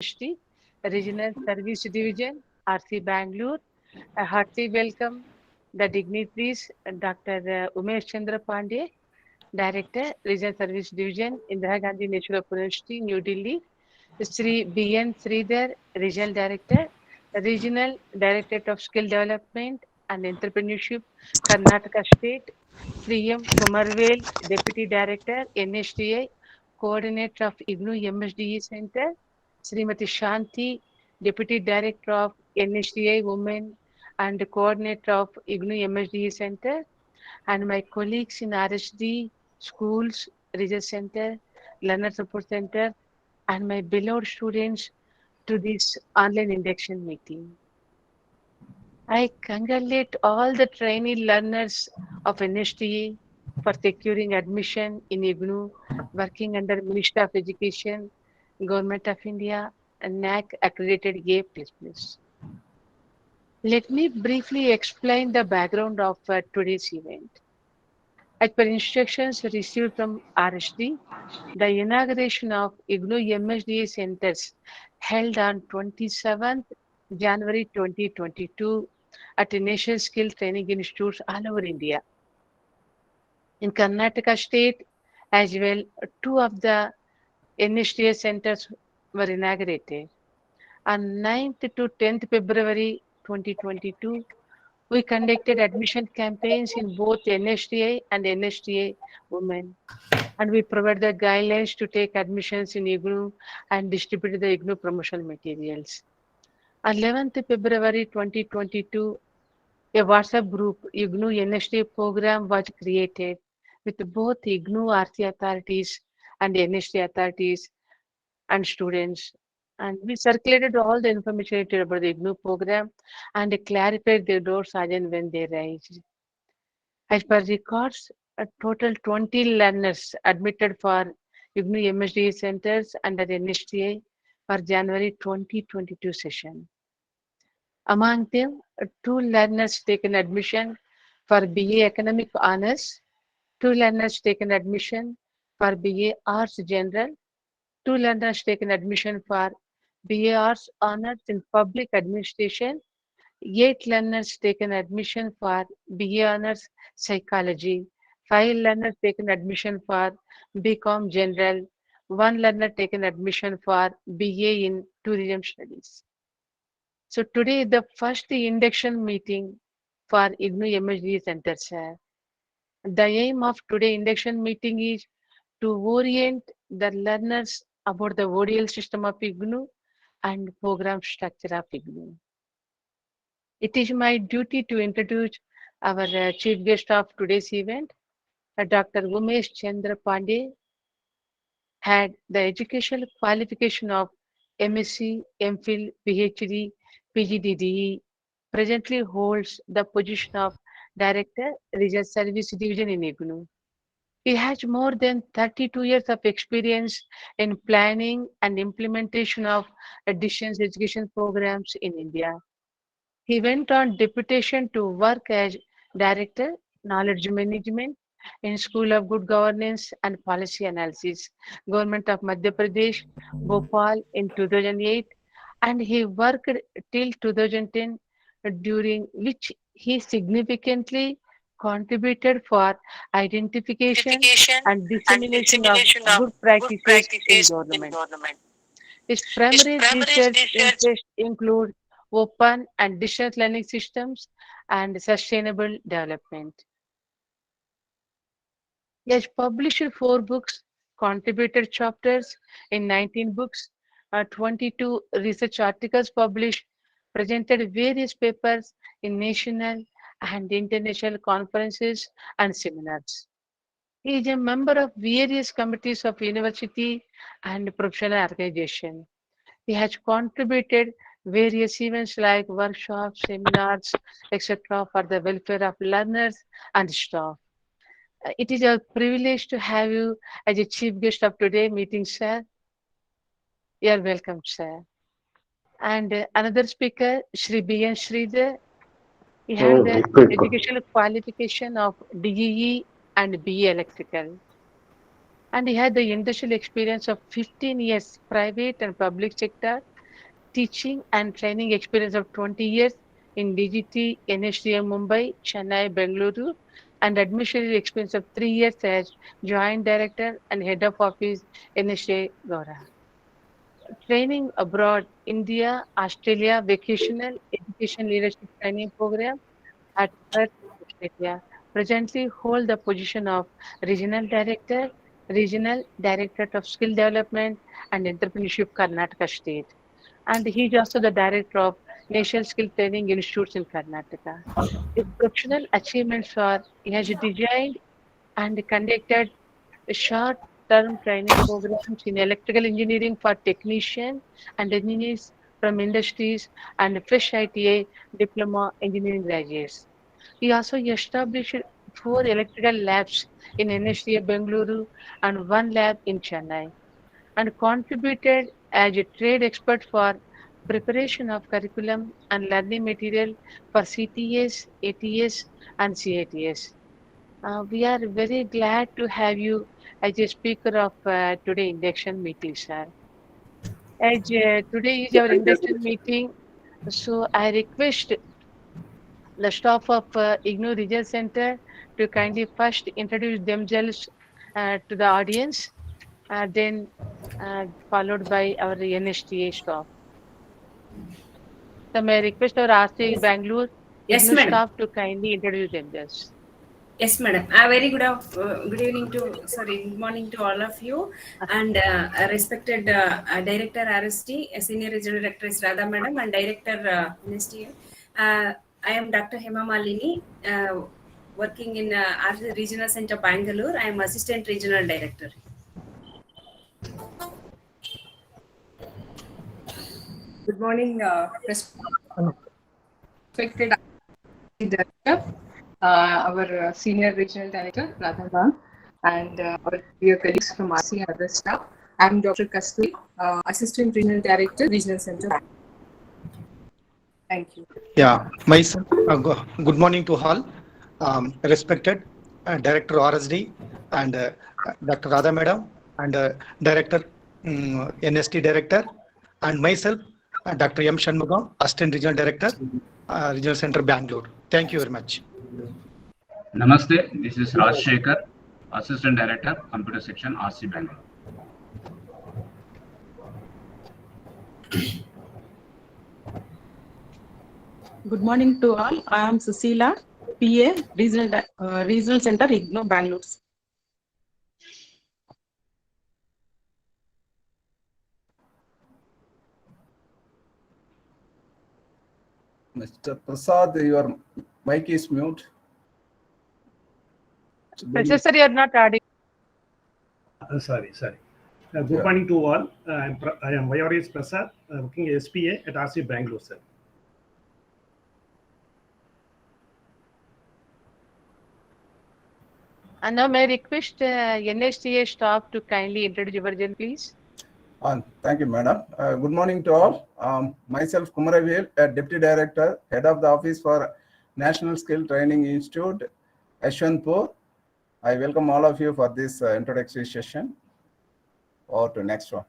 IGNOU-MSDE Regional Service Division, RC Bangalore. A hearty welcome the dignitaries, Dr. Umesh Chandra Pandey, Director, Regional Service Division, Indira Gandhi National University, New Delhi. Sri B.N. Sridhar, Regional Director, Regional Directorate of Skill Development and Entrepreneurship, Karnataka State. Sri M. Kumarvel, Deputy Director, NHDA, Coordinator of IGNOU-MSDE Center. Srimati Shanti, Deputy Director of NHDA Women and Coordinator of IGNOU-MSDE Center. And my colleagues in RSD, schools, research center, learner support center, and my beloved students to this online induction meeting. I congratulate all the trainee learners of NHTA for securing admission in IGNOU, working under Ministry of Education, Government of India, and NAC accredited A placements. Let me briefly explain the background of today's event. As per instructions received from RSD, the inauguration of IGNOU-MSDE centers held on 27th January 2022 at National Skill Training Institutes all over India. In Karnataka state as well, two of the NHTA centers were inaugurated. On 9th to 10th February 2022, we conducted admission campaigns in both NHTA and NHTA women, and we provide the guidelines to take admissions in IGNOU and distribute the IGNOU promotional materials. On 11th February 2022, a WhatsApp group, IGNOU NHTA program, was created with both IGNOU RC authorities and NHTA authorities and students. And we circulated all the information about the IGNOU program and clarified their doubts as and when they raised. As per records, a total 20 learners admitted for IGNOU-MSDE centers under NHTA for January 2022 session. Among them, two learners taken admission for BA Economic Honors, two learners taken admission for BA Arts General, two learners taken admission for BA Arts Honors in Public Administration, 8 learners taken admission for BA Honors Psychology, 5 learners taken admission for BCom General, 1 learner taken admission for BA in Tourism Studies. So today the first induction meeting for IGNOU-MSDE Center, sir. The aim of today induction meeting is to orient the learners about the ODL system of IGNOU and program structure of IGNOU. It is my duty to introduce our chief guest of today's event. Dr. Umesh Chandra Pandey had the educational qualification of MSc, MPhil, PhD, PGDDE. Presently holds the position of Director, Research Service Division in IGNOU. He has more than 32 years of experience in planning and implementation of distance education programs in India. He went on deputation to work as Director, Knowledge Management in School of Good Governance and Policy Analysis, Government of Madhya Pradesh, Bhopal in 2008, and he worked till 2010, during which he significantly contributed for identification Identification and and dissemination of dissemination of good good practices in practices in government. government. His His primary primary research research interests include open and distance learning systems and sustainable development. He has published 4 books, contributed chapters in 19 books, 22 research articles published, presented various papers in national and international conferences and seminars. He is a member of various committees of university and professional organization. He has contributed various events like workshops, seminars, etc. for the welfare of learners and staff. It is a privilege to have you as a chief guest of today meeting, sir. You are welcome, sir. And another speaker, Shri B.N. Sridhar, he had Oh, the good. educational qualification of DEE and BE Electrical. And he had the industrial experience of 15 years, private and public sector, teaching and training experience of 20 years in DGT, NSDA Mumbai, Chennai, Bengaluru, and administrative experience of 3 years as Joint Director and Head of Office, NSDA Gaura. Training abroad, India, Australia, Vocational Education Leadership Training Program at Perth, Australia. Presently hold the position of Regional Director, Regional Directorate of Skill Development and Entrepreneurship, Karnataka State. And he is also the Director of National Skill Training Institutes in Karnataka. His professional achievements are he has designed and conducted short-term training programs in electrical engineering for technicians and engineers from industries and fresh ITA diploma engineering graduates. He also established 4 electrical labs in NSDA Bengaluru and 1 lab in Chennai, and contributed as a trade expert for preparation of curriculum and learning material for CTS, ATS, and CATS. We are very glad to have you as a speaker of today induction meeting, sir. As today is our Thank you. induction meeting, so I request the staff of IGNOU Regional Center to kindly first introduce themselves to the audience, then followed by our NSTA staff. So may I request our RC Yes, Bangalore yes, IGNOU madam. staff to kindly introduce themselves. Yes, madam. A very good evening to, sorry, good morning to all of you. And respected Director RST, Senior Regional Director is Radha madam, and Director NSTA. I am Dr. Hema Malini, working in RC Regional Center Bangalore. I am Assistant Regional Director. Good morning, respected Director, our Senior Regional Director, Radha ma'am, and our dear colleagues from RC and other staff. I'm Dr. Kasturi, Assistant Regional Director, Regional Center. Thank you. Yeah, myself. Good morning to all. Respected Director RSD and Dr. Radha Madam and Director NST Director and myself, Dr. M. Shanmugam, Assistant Regional Director, Regional Center Bangalore. Thank you very much. Namaste, this is Raj Shekhar, Assistant Director, Computer Section, RC Bangalore. Good morning to all. I am Susila, PA, Regional Center, IGNOU, Bangalore. Mr. Prasad, your mic is mute. Professor, you are not audible. Sorry. Good morning to all. I am Vayaris Prasad, working as SPA at RC Bangalore, sir. And now may I request NSTA staff to kindly introduce yourself, please. Thank you, madam. Good morning to all. Myself, Kumaravil, Deputy Director, Head of the Office for National Skill Training Institute, Ashwantpur. I welcome all of you for this introductory session. Or to next one.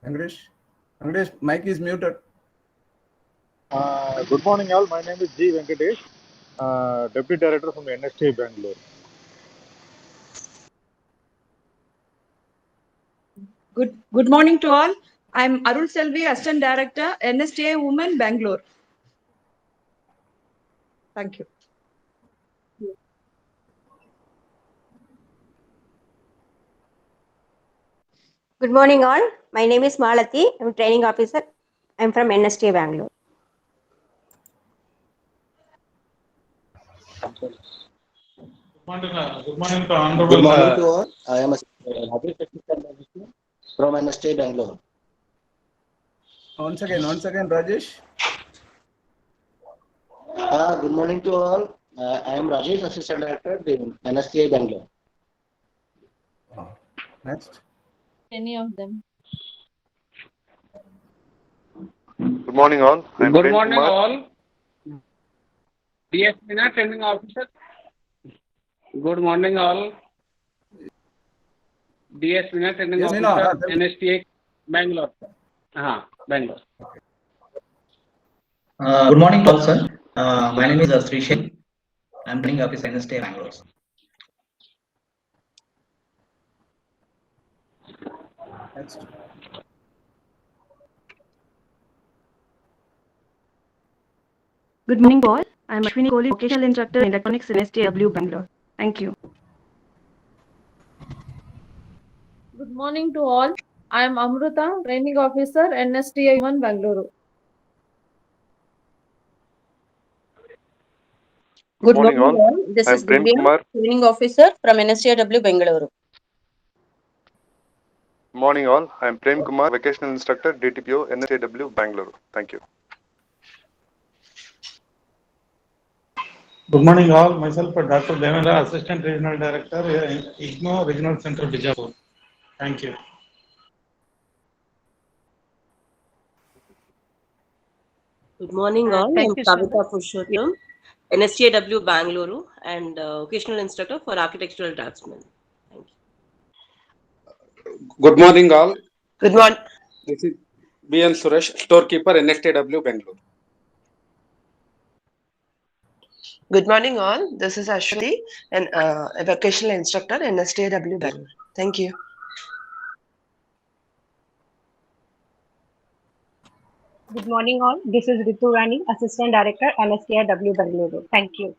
English, mic is muted. Good morning, all. My name is G. Venkatesh, Deputy Director from NSTA Bangalore. Good morning to all. I'm Arul Selvi, Assistant Director, NSTA Women, Bangalore. Thank you. Good morning all. My name is Malati. I'm a training officer. I'm from NSTA Bangalore. Good morning to Honorable. Good morning to all. I am from NSTA Bangalore. Once again, Rajesh. Good morning to all. I am Rajesh, Assistant Director in NSTA Bangalore. Next. Any of them. Good morning, all. Good morning, all. DS Training Officer. Good morning, all. DS Vinay, Training Yes, Officer, Vinay. NSTA, Bangalore. Bangalore. Good morning to all, sir. My name is Srishan. I'm training officer NSTA Bangalore. Next. Good morning, all. I'm Ashwini Kohli, vocational instructor in electronics in STW Bangalore. Thank you. Good morning to all. I am Amruta, training officer, NSTA 1 Bangalore. Good morning all. This I'm is Prem Divya, Kumar. training officer from NSTW Bangalore. Morning all. I'm Prem Kumar, vocational instructor, DTPO, NSAW, Bangalore. Thank you. Good morning all. Myself Dr. Devendra, Assistant Regional Director, IGNOU Regional Center, Bijapur. Thank you. Good morning all. Thank I'm you so Kavita much. Purushottam, NSTW Bangalore and vocational instructor for architectural draftsmen. Thank you. Good morning, all. Good morning. This is BN Suresh, storekeeper, NSTW, Bangalore. Good morning, all. This is Ashwati, a vocational instructor in STW Bangalore. Thank you. Good morning, all. This is Ritu Rani, Assistant Director, NSTW Bangalore. Thank you.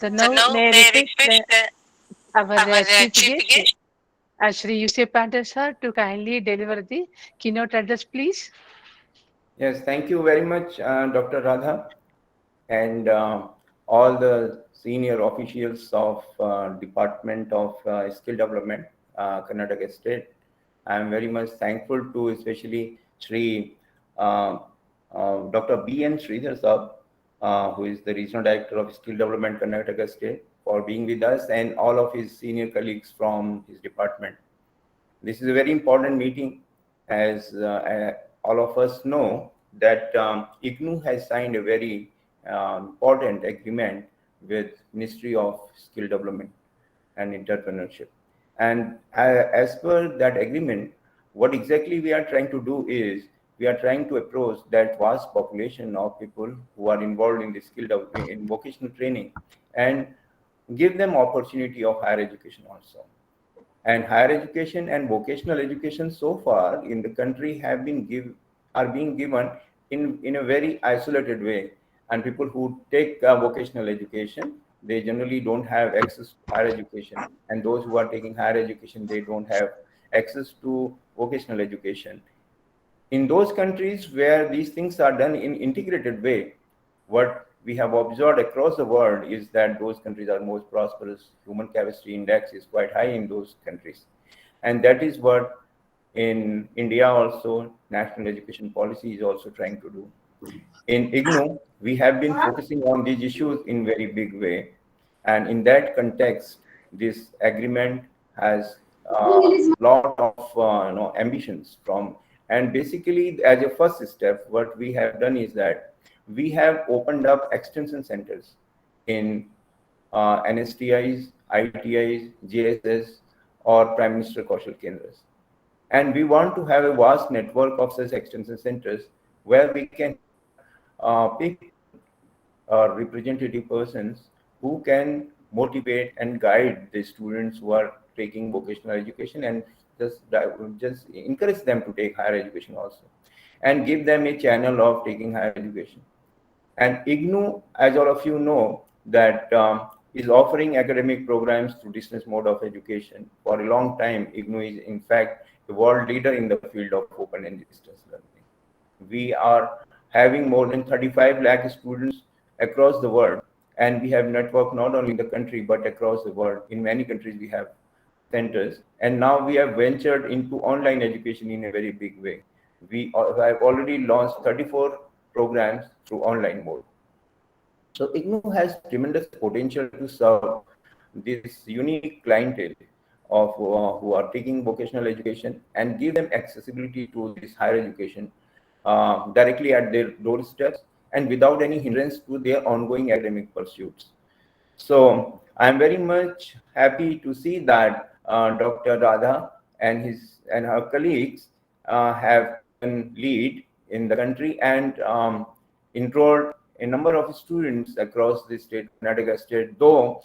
So now may I request our chief guest, Shri Yusuf Pandey sir, to kindly deliver the keynote address, please. Yes, thank you very much, Dr. Radha, and all the senior officials of Department of Skill Development, Karnataka State. I am very much thankful to especially Shri Dr. B.N. Sridhar Saab, who is the Regional Director of Skill Development, Karnataka State, for being with us, and all of his senior colleagues from his department. This is a very important meeting, as all of us know that IGNOU has signed a very important agreement with Ministry of Skill Development and Entrepreneurship. And as per that agreement, what exactly we are trying to do is we are trying to approach that vast population of people who are involved in the skill development, in vocational training, and give them opportunity of higher education also. And higher education and vocational education so far in the country are being given in a very isolated way. And people who take vocational education, they generally don't have access to higher education. And those who are taking higher education, they don't have access to vocational education. In those countries where these things are done in integrated way, what we have observed across the world is that those countries are most prosperous. Human capacity index is quite high in those countries. And that is what in India also, national education policy is also trying to do. In IGNOU, we have been focusing on these issues in very big way. And in that context, this agreement has a lot of ambitions from, and basically as a first step, what we have done is that we have opened up extension centers in NSTIs, ITIs, JSS, or Prime Minister Kaushal Kendras. And we want to have a vast network of such extension centers where we can pick representative persons who can motivate and guide the students who are taking vocational education, and just encourage them to take higher education also, and give them a channel of taking higher education. And IGNOU, as all of you know, that is offering academic programs through distance mode of education. For a long time, IGNOU is in fact the world leader in the field of open and distance learning. We are having more than 35 lakh students across the world, and we have network not only in the country but across the world. In many countries we have centers, and now we have ventured into online education in a very big way. We have already launched 34 programs through online mode. So IGNOU has tremendous potential to serve this unique clientele of who are taking vocational education and give them accessibility to this higher education directly at their doorsteps and without any hindrance to their ongoing academic pursuits. So I'm very much happy to see that Dr. Radha and her colleagues have taken lead in the country and enrolled a number of students across the state, Karnataka state. Though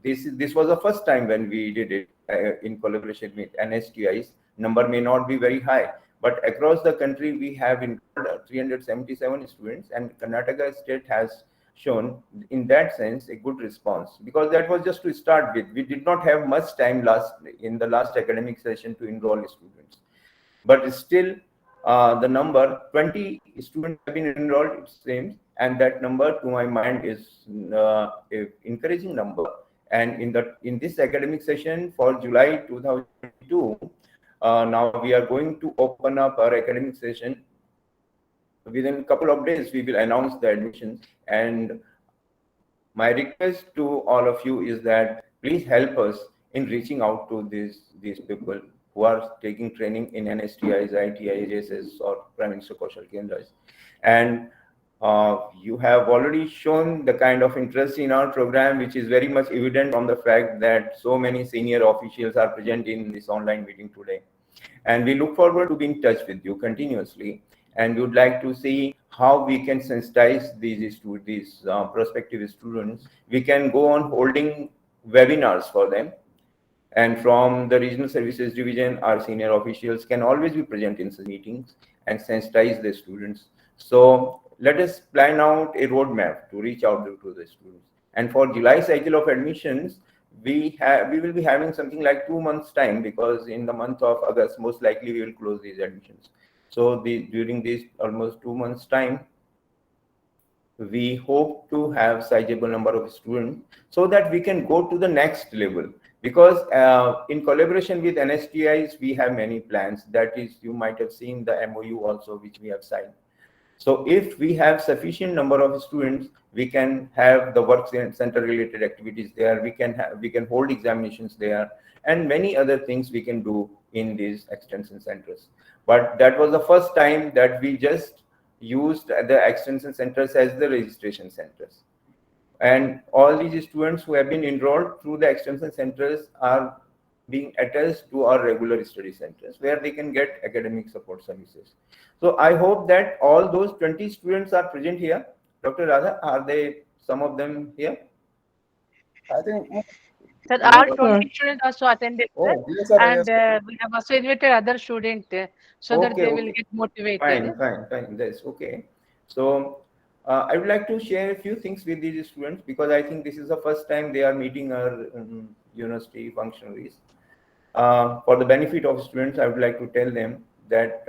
this was the first time when we did it in collaboration with NSTIs. Number may not be very high, but across the country we have enrolled 377 students, and Karnataka state has shown in that sense a good response, because that was just to start with. We did not have much time in the last academic session to enroll students, but still the number 20 students have been enrolled, it seems, and that number to my mind is a encouraging number. And in this academic session for July 2022, now we are going to open up our academic session. Within a couple of days, we will announce the admissions. And my request to all of you is that please help us in reaching out to these people who are taking training in NSTIs, ITI, JSS, or Prime Minister Kaushal Kendras. And you have already shown the kind of interest in our program, which is very much evident from the fact that so many senior officials are present in this online meeting today. And we look forward to being in touch with you continuously. And we would like to see how we can sensitize these prospective students. We can go on holding webinars for them. And from the Regional Services Division, our senior officials can always be present in such meetings and sensitize the students. So let us plan out a roadmap to reach out to the students. And for July cycle of admissions, we will be having something like 2 months time, because in the month of August, most likely we will close these admissions. So during this almost 2 months time, we hope to have sizable number of students so that we can go to the next level. Because in collaboration with NSTIs, we have many plans. That is, you might have seen the MOU also, which we have signed. So if we have sufficient number of students, we can have the work center related activities there. We can hold examinations there, and many other things we can do in these extension centers. But that was the first time that we just used the extension centers as the registration centers. And all these students who have been enrolled through the extension centers are being attached to our regular study centers, where they can get academic support services. So I hope that all those 20 students are present here. Dr. Radha, are they some of them here? I think. Sir, our 20 students also attended, sir. Yes, sir, And yes, we have also invited other students so that they will get motivated. Fine. That's okay. So I would like to share a few things with these students, because I think this is the first time they are meeting our university functionaries. For the benefit of students, I would like to tell them that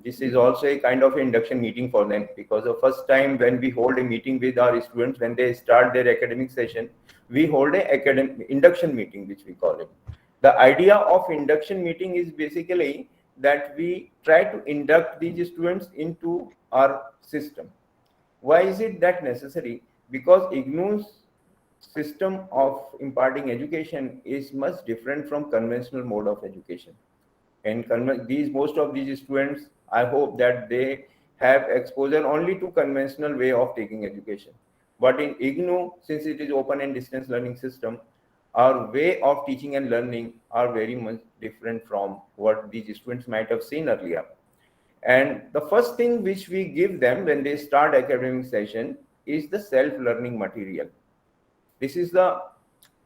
this is also a kind of induction meeting for them, because the first time when we hold a meeting with our students, when they start their academic session, we hold a academic induction meeting, which we call it. The idea of induction meeting is basically that we try to induct these students into our system. Why is it that necessary? Because IGNOU's system of imparting education is much different from conventional mode of education. And most of these students, I hope that they have exposure only to conventional way of taking education. But in IGNOU, since it is open and distance learning system, our way of teaching and learning are very much different from what these students might have seen earlier. And the first thing which we give them when they start academic session is the self-learning material. This is the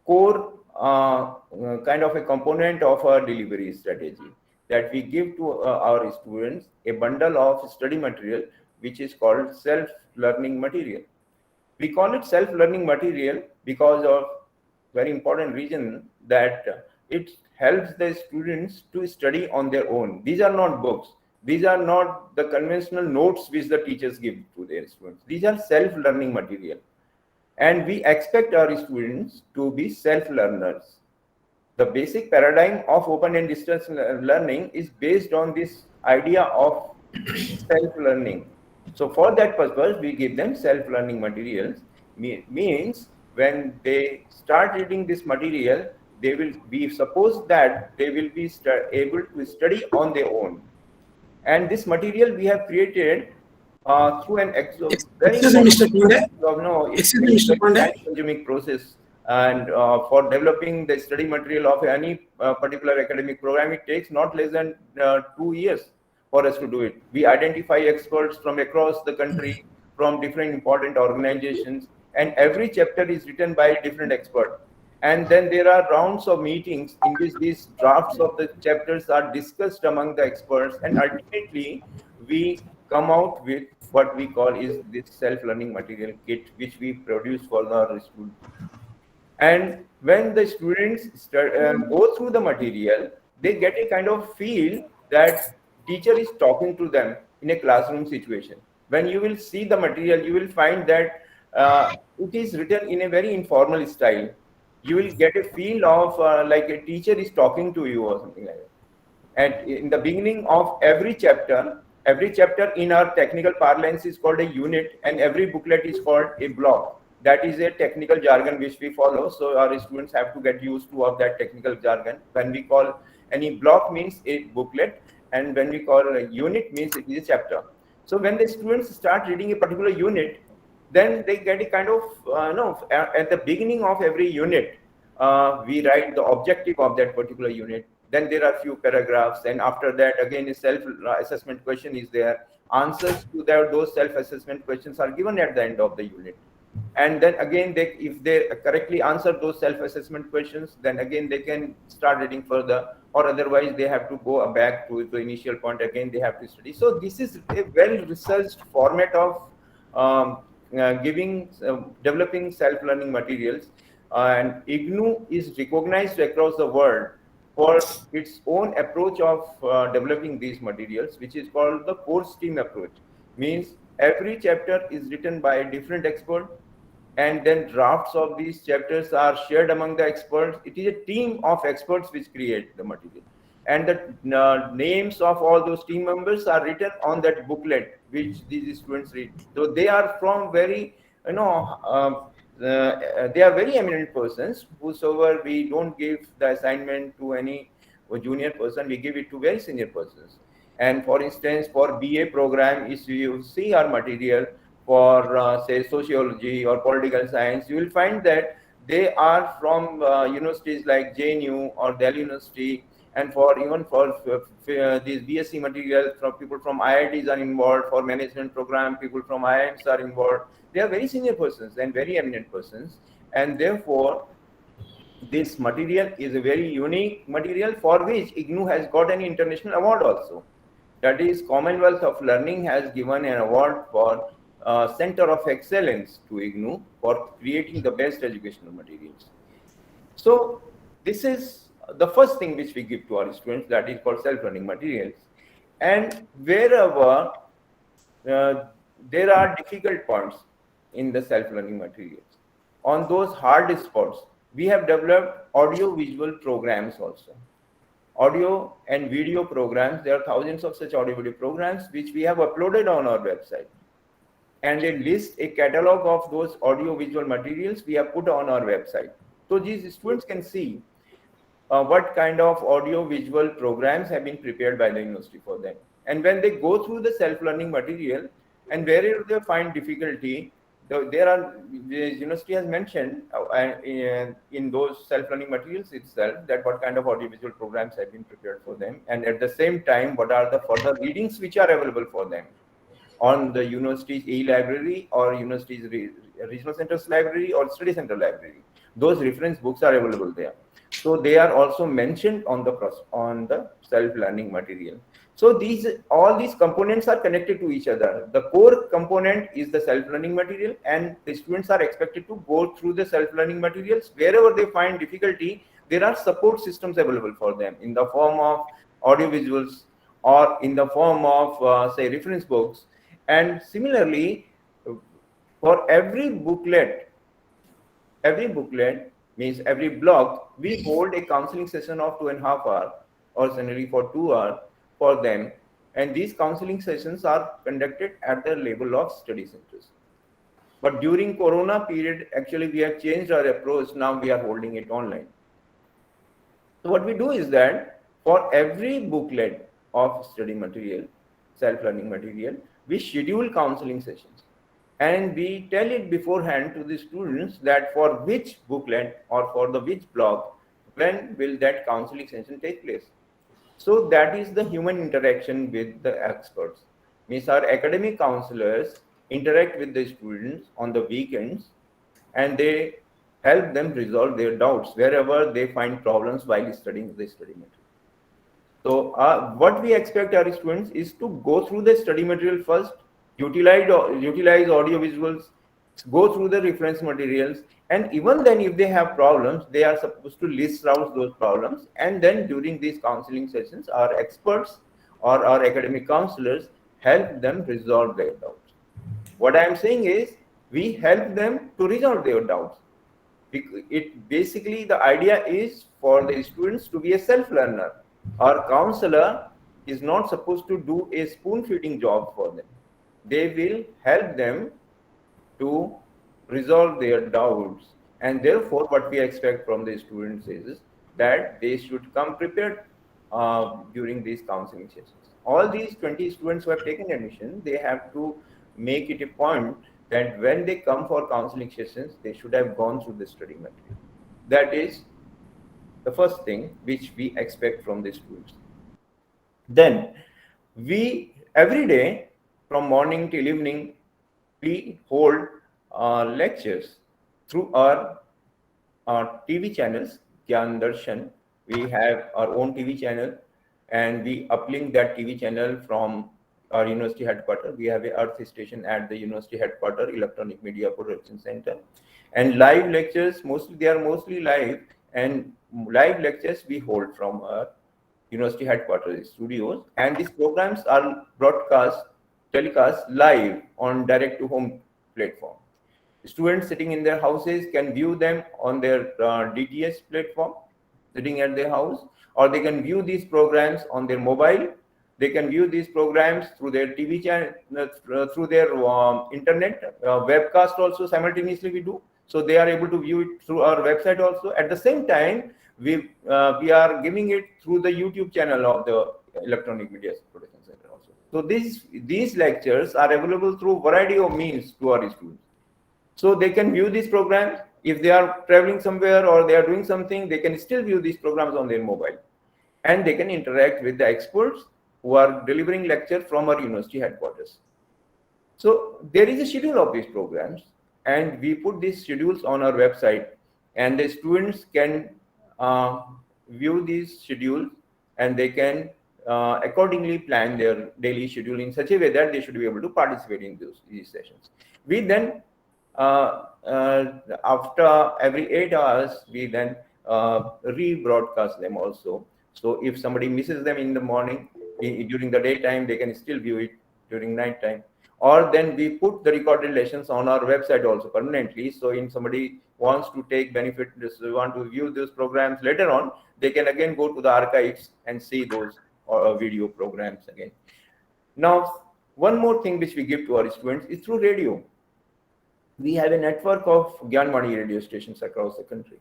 core kind of a component of our delivery strategy, that we give to our students a bundle of study material, which is called self-learning material. We call it self-learning material because of very important reason that it helps the students to study on their own. These are not books. These are not the conventional notes which the teachers give to their students. These are self-learning material. And we expect our students to be self-learners. The basic paradigm of open and distance learning is based on this idea of self-learning. So for that purpose, we give them self-learning materials. Means when they start reading this material, they will be, suppose that they will be able to study on their own. And this material we have created through an very Excuse me, Mr. Pandey. Excuse me, Mr. Pandey. time-consuming process. And for developing the study material of any particular academic program, it takes not less than 2 years for us to do it. We identify experts from across the country, from different important organizations, and every chapter is written by a different expert. And then there are rounds of meetings in which these drafts of the chapters are discussed among the experts, and ultimately we come out with what we call is this self-learning material kit, which we produce for our students. And when the students go through the material, they get a kind of feel that teacher is talking to them in a classroom situation. When you will see the material, you will find that it is written in a very informal style. You will get a feel of like a teacher is talking to you or something like that. And in the beginning of every chapter in our technical parlance is called a unit, and every booklet is called a block. That is a technical jargon which we follow. So our students have to get used to of that technical jargon. When we call any block means a booklet, and when we call a unit means it is a chapter. So when the students start reading a particular unit, then they get a kind of at the beginning of every unit, we write the objective of that particular unit. Then there are few paragraphs, and after that again a self-assessment question is there. Answers to those self-assessment questions are given at the end of the unit. And then again, if they correctly answer those self-assessment questions, then again they can start reading further, or otherwise they have to go back to the initial point again, they have to study. So this is a well-researched format of developing self-learning materials. And IGNOU is recognized across the world for its own approach of developing these materials, which is called the course team approach. Means every chapter is written by a different expert, and then drafts of these chapters are shared among the experts. It is a team of experts which create the material, and the names of all those team members are written on that booklet which these students read. So they are from very they are very eminent persons. Whosoever, we don't give the assignment to any junior person, we give it to very senior persons. And for instance, for BA program, if you see our material for say sociology or political science, you will find that they are from universities like JNU or Delhi University. And for even for these BSc material, from people from IITs are involved. For management program, people from IIMs are involved. They are very senior persons and very eminent persons, and therefore this material is a very unique material for which IGNOU has got an international award also. That is, Commonwealth of Learning has given an award for Center of Excellence to IGNOU for creating the best educational materials. So this is the first thing which we give to our students, that is called self-learning materials. And wherever there are difficult points in the self-learning materials, on those hard spots, we have developed audio-visual programs also. Audio and video programs, there are thousands of such audio-video programs which we have uploaded on our website. And a list, a catalog of those audio-visual materials we have put on our website. So these students can see what kind of audio-visual programs have been prepared by the university for them. And when they go through the self-learning material, and wherever they find difficulty, the university has mentioned in those self-learning materials itself that what kind of audiovisual programs have been prepared for them, and at the same time what are the further readings which are available for them on the university's e-library or university's regional centers library or study center library. Those reference books are available there. So they are also mentioned on the self-learning material. So all these components are connected to each other. The core component is the self-learning material, and the students are expected to go through the self-learning materials. Wherever they find difficulty, there are support systems available for them in the form of audiovisuals or in the form of say reference books. And similarly, for every booklet means every block, we hold a counseling session of 2.5 hours or generally for 2 hours for them. And these counseling sessions are conducted at the level of study centers. But during Corona period, actually we have changed our approach. Now we are holding it online. So what we do is that for every booklet of study material, self-learning material, we schedule counseling sessions. And we tell it beforehand to the students that for which booklet or for the which blog, when will that counseling session take place. So that is the human interaction with the experts. Means our academic counselors interact with the students on the weekends and they help them resolve their doubts wherever they find problems while studying the study material. So what we expect our students is to go through the study material first, utilize audio visuals, go through the reference materials, and even then if they have problems, they are supposed to list out those problems, and then during these counseling sessions, our experts or our academic counselors help them resolve their doubts. What I am saying is we help them to resolve their doubts. It basically, the idea is for the students to be a self-learner. Our counselor is not supposed to do a spoon-feeding job for them. They will help them to resolve their doubts, and therefore what we expect from the students is that they should come prepared during these counseling sessions. All these 20 students who have taken admission, they have to make it a point that when they come for counseling sessions, they should have gone through the study material. That is the first thing which we expect from the students. Then we, every day from morning till evening, we hold lectures through our TV channels, Gyan Darshan. We have our own TV channel and we uplink that TV channel from our university headquarters. We have a Earth station at the university headquarters, Electronic Media Production Center. And live lectures, they are mostly live, and live lectures we hold from our university headquarters studios. And these programs are telecast live on direct to home platform. Students sitting in their houses can view them on their DTS platform, sitting at their house, or they can view these programs on their mobile. They can view these programs through their TV channel, through their internet webcast also simultaneously we do. So they are able to view it through our website also. At the same time, we are giving it through the YouTube channel of the Electronic Media Production Center also. So these lectures are available through variety of means to our students. So they can view these programs. If they are traveling somewhere or they are doing something, they can still view these programs on their mobile. And they can interact with the experts who are delivering lectures from our university headquarters. So there is a schedule of these programs, and we put these schedules on our website, and the students can view these schedules and they can accordingly plan their daily schedule in such a way that they should be able to participate in these sessions. We then after every 8 hours, we then rebroadcast them also. So if somebody misses them in the morning, during the daytime, they can still view it during night time. Or then we put the recorded lessons on our website also permanently. So if somebody wants to take benefit, want to view those programs later on, they can again go to the archives and see those video programs again. Now, one more thing which we give to our students is through radio. We have a network of Gyanvani radio stations across the country.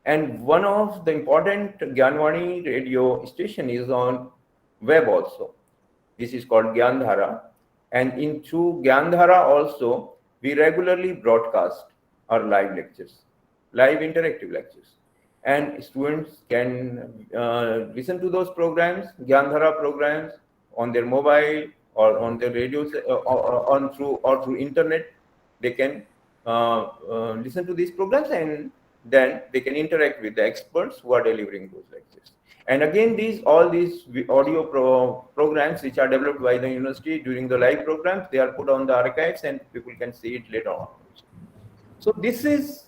And one of the important Gyanvani radio station is on web also. This is called Gyandhara. And through Gyandhara also, we regularly broadcast our live lectures, live interactive lectures. And students can listen to those programs, Gyandhara programs, on their mobile or on their radios or through internet. They can listen to these programs, and then they can interact with the experts who are delivering those lectures. And again, all these audio programs which are developed by the university during the live programs, they are put on the archives and people can see it later on. So this is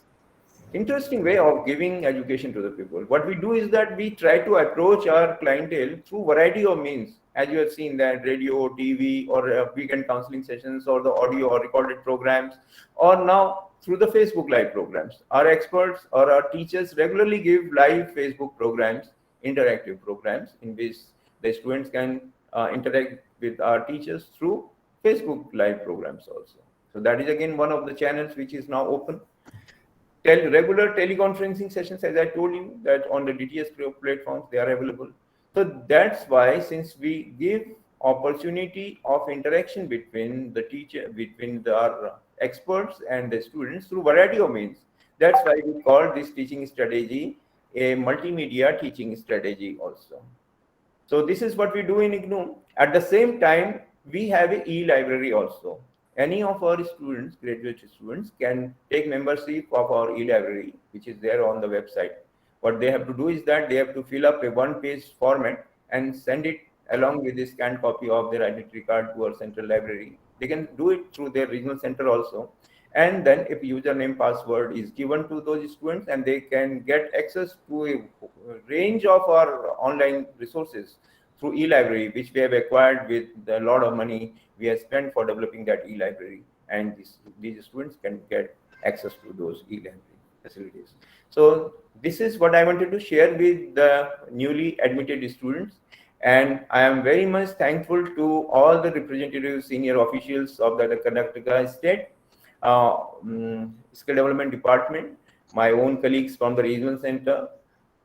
interesting way of giving education to the people. What we do is that we try to approach our clientele through variety of means. As you have seen that radio, TV, or weekend counseling sessions, or the audio or recorded programs, or now through the Facebook live programs. Our experts or our teachers regularly give live Facebook programs, interactive programs, in which the students can interact with our teachers through Facebook live programs also. So that is again one of the channels which is now open. Regular teleconferencing sessions, as I told you, that on the DTS platforms, they are available. So that's why, since we give opportunity of interaction between the teacher, between our experts and the students through variety of means. That's why we call this teaching strategy a multimedia teaching strategy also. So this is what we do in IGNOU. At the same time, we have an e-library also. Any of our students, graduate students, can take membership of our e-library, which is there on the website. What they have to do is that they have to fill up a one-page format and send it along with a scanned copy of their identity card to our central library. They can do it through their regional center also. And then if username password is given to those students, and they can get access to a range of our online resources through e-library, which we have acquired with a lot of money we have spent for developing that e-library, and these students can get access to those e-library facilities. So this is what I wanted to share with the newly admitted students, and I am very much thankful to all the representative senior officials of the Karnataka state skill development department, my own colleagues from the regional center,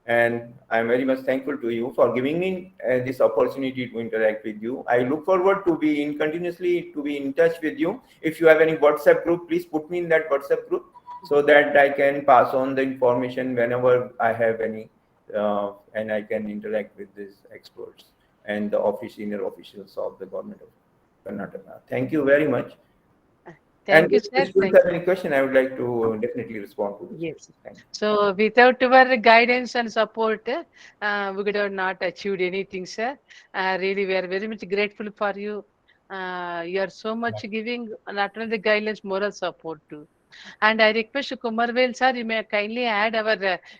and I'm very much thankful to you for giving me this opportunity to interact with you. I look forward to be continuously in touch with you. If you have any WhatsApp group, please put me in that WhatsApp group so that I can pass on the information whenever I have any, and I can interact with these experts and the senior officials of the government of Karnataka. Thank you very much. Thank you, sir. If you have any question, I would like to definitely respond to this. Yes. So without your guidance and support, we could have not achieved anything, sir. Really, we are very much grateful for you. You are so much giving not only the guidance, moral support too. And I request Kumarvel, sir, you may kindly add our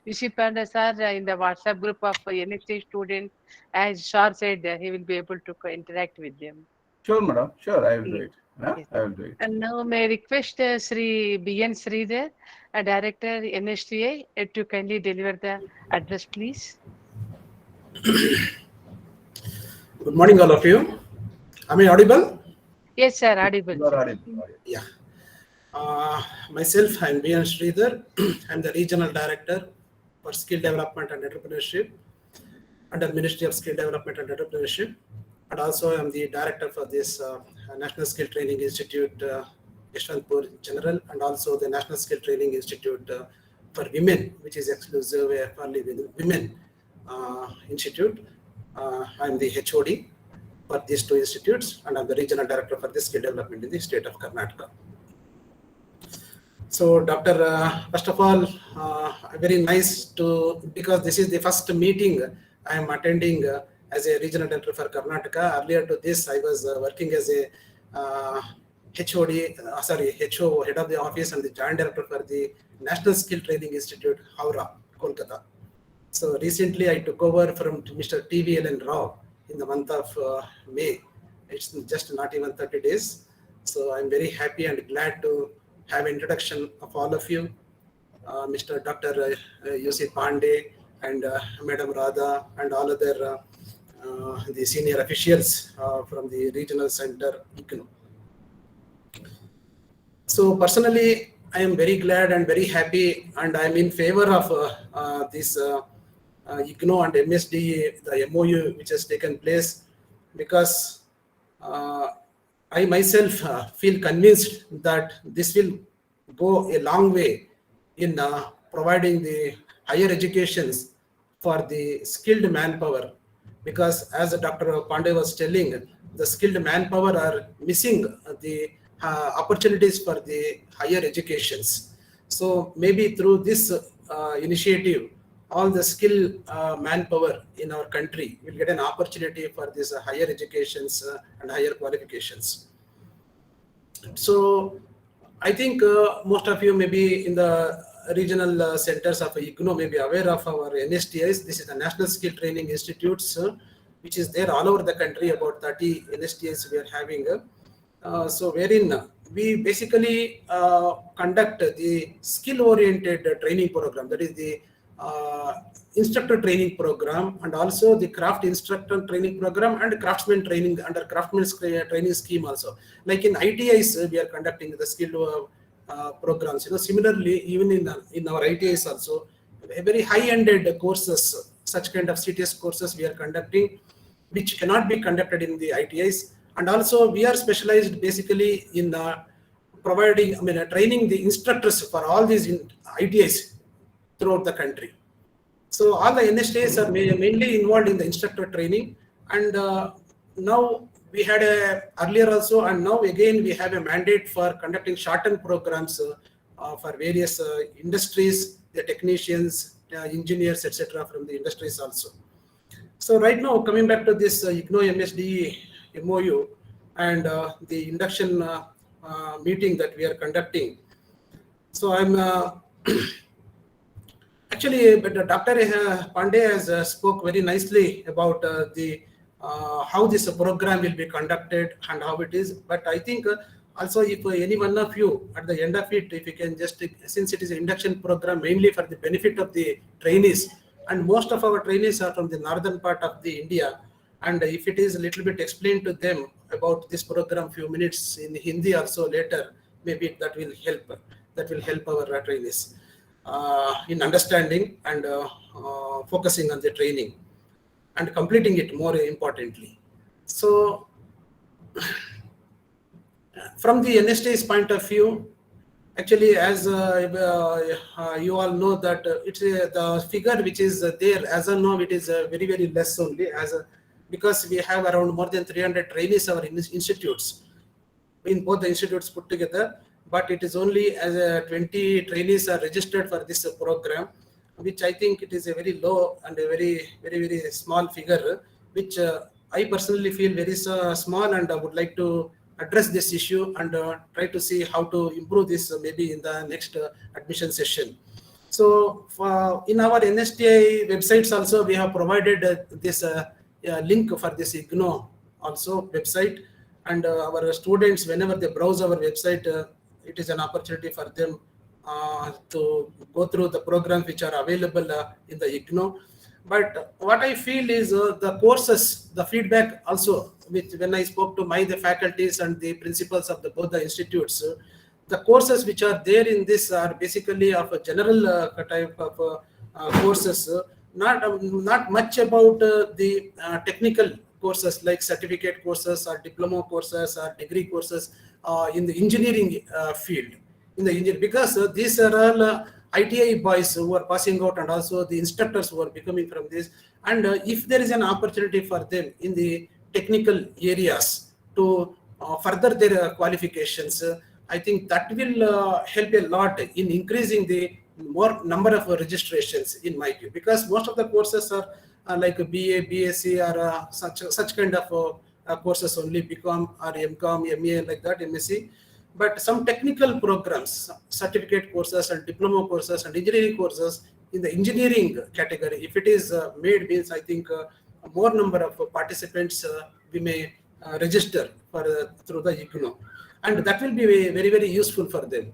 Vishi Panda, sir, in the WhatsApp group of NST students. As Shar said, he will be able to interact with them. Sure, madam. Sure, I will do it. Yes. I will do it. And now may I request Sri B.N. Sridhar, Director NSTA, to kindly deliver the address, please. Good morning, all of you. Am I audible? Yes, sir, audible. You are audible. Yeah. Myself, I am B.N. Sridhar. I am the Regional Director for Skill Development and Entrepreneurship under Ministry of Skill Development and Entrepreneurship. And also I am the Director for this National Skill Training Institute, Yeshwanthpur General, and also the National Skill Training Institute for Women, which is exclusive for women institute. I am the HOD for these two institutes, and I am the Regional Director for the Skill Development in the state of Karnataka. So, Doctor, first of all, very nice because this is the first meeting I am attending as a Regional Director for Karnataka. Earlier to this, I was working as a HO, Head of the Office, and the Joint Director for the National Skill Training Institute, Howrah, Kolkata. So recently I took over from Mr. TVLN Rao in the month of May. It's just not even 30 days. So I'm very happy and glad to have introduction of all of you, Mr. Dr. UC Pandey and Madam Radha and all other the senior officials from the regional center IGNOU. So personally, I am very glad and very happy, and I am in favor of this IGNOU and MSDE, the MOU which has taken place, because I myself feel convinced that this will go a long way in providing the higher educations for the skilled manpower, because as Dr. Pandey was telling, the skilled manpower are missing the opportunities for the higher educations. So maybe through this initiative, all the skilled manpower in our country will get an opportunity for this higher educations and higher qualifications. So I think most of you may be in the regional centers of IGNOU may be aware of our NSTIs. This is the National Skill Training Institutes, which is there all over the country. About 30 NSTIs we are having. So wherein we basically conduct the skill-oriented training program. That is the instructor training program, and also the craft instructor training program and craftsman training under craftsman's training scheme also. Like in ITIs, we are conducting the skill programs. Similarly, even in our ITIs also, very high-ended courses, such kind of CTS courses we are conducting, which cannot be conducted in the ITIs. And also we are specialized basically in providing, training the instructors for all these ITIs throughout the country. So all the NSTAs are mainly involved in the instructor training, and now we had earlier also, and now again we have a mandate for conducting shortened programs for various industries, the technicians, engineers, etc. from the industries also. So right now, coming back to this IGNOU-MSDE MOU and the induction meeting that we are conducting. So I'm actually, but Dr. Pandey has spoke very nicely about the how this program will be conducted and how it is. But I think also if any one of you at the end of it, if you can just, since it is an induction program mainly for the benefit of the trainees, and most of our trainees are from the northern part of the India, and if it is a little bit explained to them about this program few minutes in Hindi also later, maybe that will help our trainees in understanding and focusing on the training and completing it more importantly. So from the NST's point of view, actually, as you all know that it's the figure which is there as of now, it is very, very less only, because we have around more than 300 trainees our institutes, in both the institutes put together, but it is only as 20 trainees are registered for this program, which I think it is a very low and a very, very, very small figure, which I personally feel very small, and I would like to address this issue and try to see how to improve this maybe in the next admission session. So in our NSTI websites also, we have provided this link for this IGNOU also website, and our students, whenever they browse our website, it is an opportunity for them to go through the programs which are available in the IGNOU. But what I feel is the courses, the feedback also, which when I spoke to the faculties and the principals of both the institutes, the courses which are there in this are basically of a general type of courses, not much about the technical courses like certificate courses or diploma courses or degree courses in the engineering field. Because these are all ITI boys who are passing out, and also the instructors who are becoming from this. And if there is an opportunity for them in the technical areas to further their qualifications, I think that will help a lot in increasing the more number of registrations in my view. Because most of the courses are like a BA, BSc or such kind of courses only, BCom or MCom, MA like that, MSc. But some technical programs, certificate courses and diploma courses and engineering courses in the engineering category, if it is made, means I think more number of participants we may register for through the IGNOU, and that will be very, very useful for them.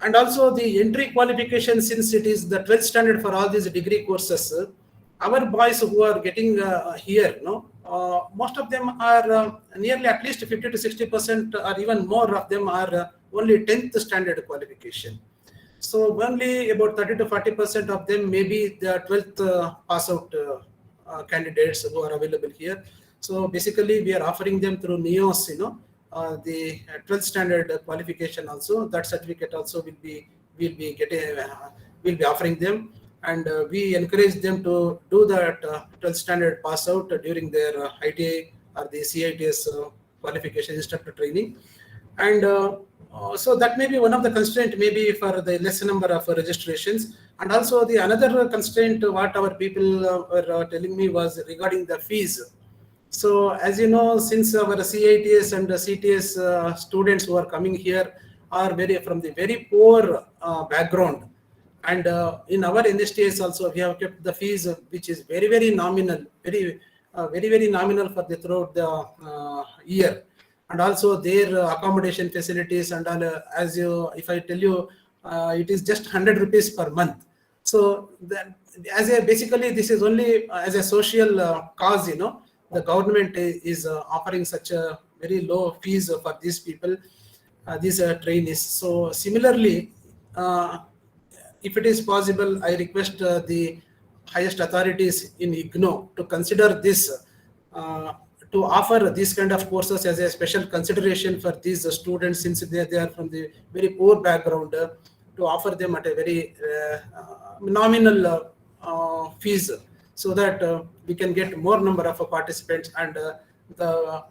And also the entry qualification, since it is the 12th standard for all these degree courses, our boys who are getting here, most of them are nearly at least 50 to 60% or even more of them are only 10th standard qualification. So only about 30 to 40% of them may be the 12th pass out candidates who are available here. So basically we are offering them through NEOS, the 12th standard qualification also. That certificate also will be offering them. And we encourage them to do that 12th standard pass out during their ITI or the CITS qualification instructor training. And so that may be one of the constraints maybe for the less number of registrations. And also the another constraint what our people were telling me was regarding the fees. So as you know, since our CITS and CTS students who are coming here are from the very poor background. And in our NSTS also, we have kept the fees, which is very, very nominal, very, very nominal for the throughout the year. And also their accommodation facilities and all, if I tell you, it is just 100 rupees per month. So basically this is only as a social cause, the government is offering such a very low fees for these people, these trainees. So similarly, if it is possible, I request the highest authorities in IGNOU to consider this to offer these kind of courses as a special consideration for these students, since they are from the very poor background, to offer them at a very nominal fees, so that we can get more number of participants, and the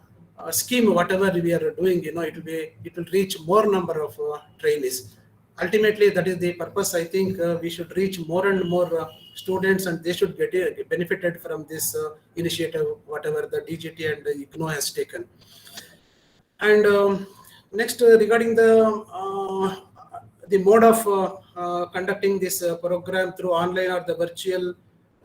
scheme whatever we are doing, it will reach more number of trainees. Ultimately, that is the purpose. I think we should reach more and more students, and they should get benefited from this initiative, whatever the DGT and the IGNOU has taken. And next, regarding the mode of conducting this program through online or the virtual,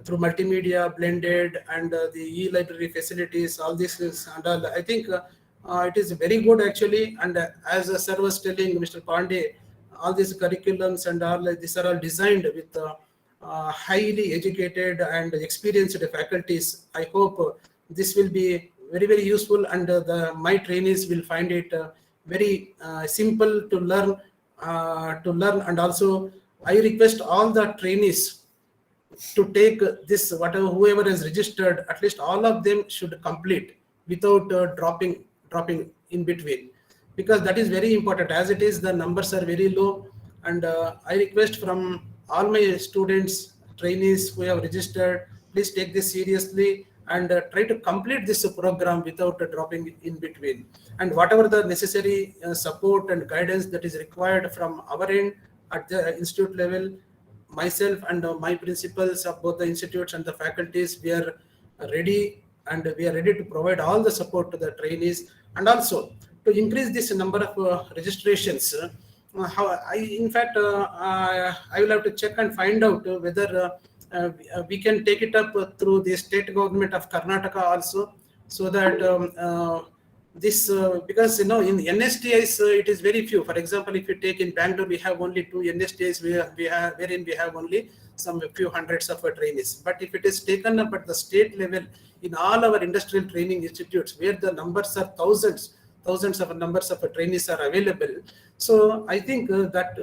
through multimedia, blended, and the e-library facilities, all this is, and all, I think it is very good actually. And as sir was telling, Mr. Pandey, all these curriculums and all these are all designed with highly educated and experienced faculties. I hope this will be very, very useful, and my trainees will find it very simple to learn. And also I request all the trainees to take this, whatever whoever is registered, at least all of them should complete without dropping in between, because that is very important. As it is, the numbers are very low, and I request from all my students, trainees who have registered, please take this seriously and try to complete this program without dropping in between. And whatever the necessary support and guidance that is required from our end at the institute level, myself and my principals of both the institutes and the faculties, we are ready, and we are ready to provide all the support to the trainees, and also to increase this number of registrations. In fact, I will have to check and find out whether we can take it up through the state government of Karnataka also, so that this because in NSTIs it is very few. For example, if you take in Bangalore, we have only 2 NSTIs wherein we have only some few hundreds of trainees. But if it is taken up at the state level in all our industrial training institutes, where the numbers are thousands of numbers of trainees are available, so I think that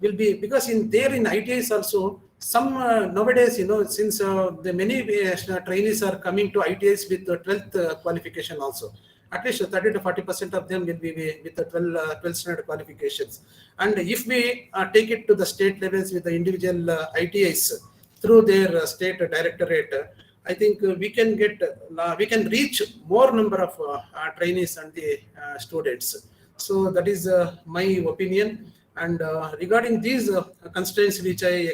will be, because in ITIs also, some nowadays, since the many trainees are coming to ITIs with the 12th qualification also. At least 30 to 40% of them will be with the 12 standard qualifications. And if we take it to the state levels with the individual ITIs through their state directorate, I think we can reach more number of trainees and the students. So that is my opinion. And regarding these constraints which I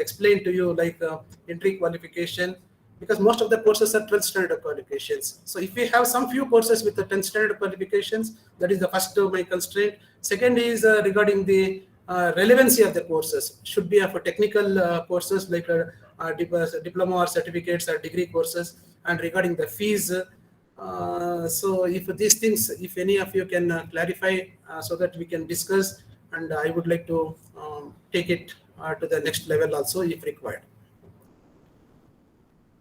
explained to you, like entry qualification, because most of the courses are 12 standard qualifications. So if we have some few courses with the 10 standard qualifications, that is the first my constraint. Second is regarding the relevancy of the courses. Should be of technical courses like diploma or certificates or degree courses. And regarding the fees, so if these things, if any of you can clarify so that we can discuss, and I would like to take it to the next level also if required.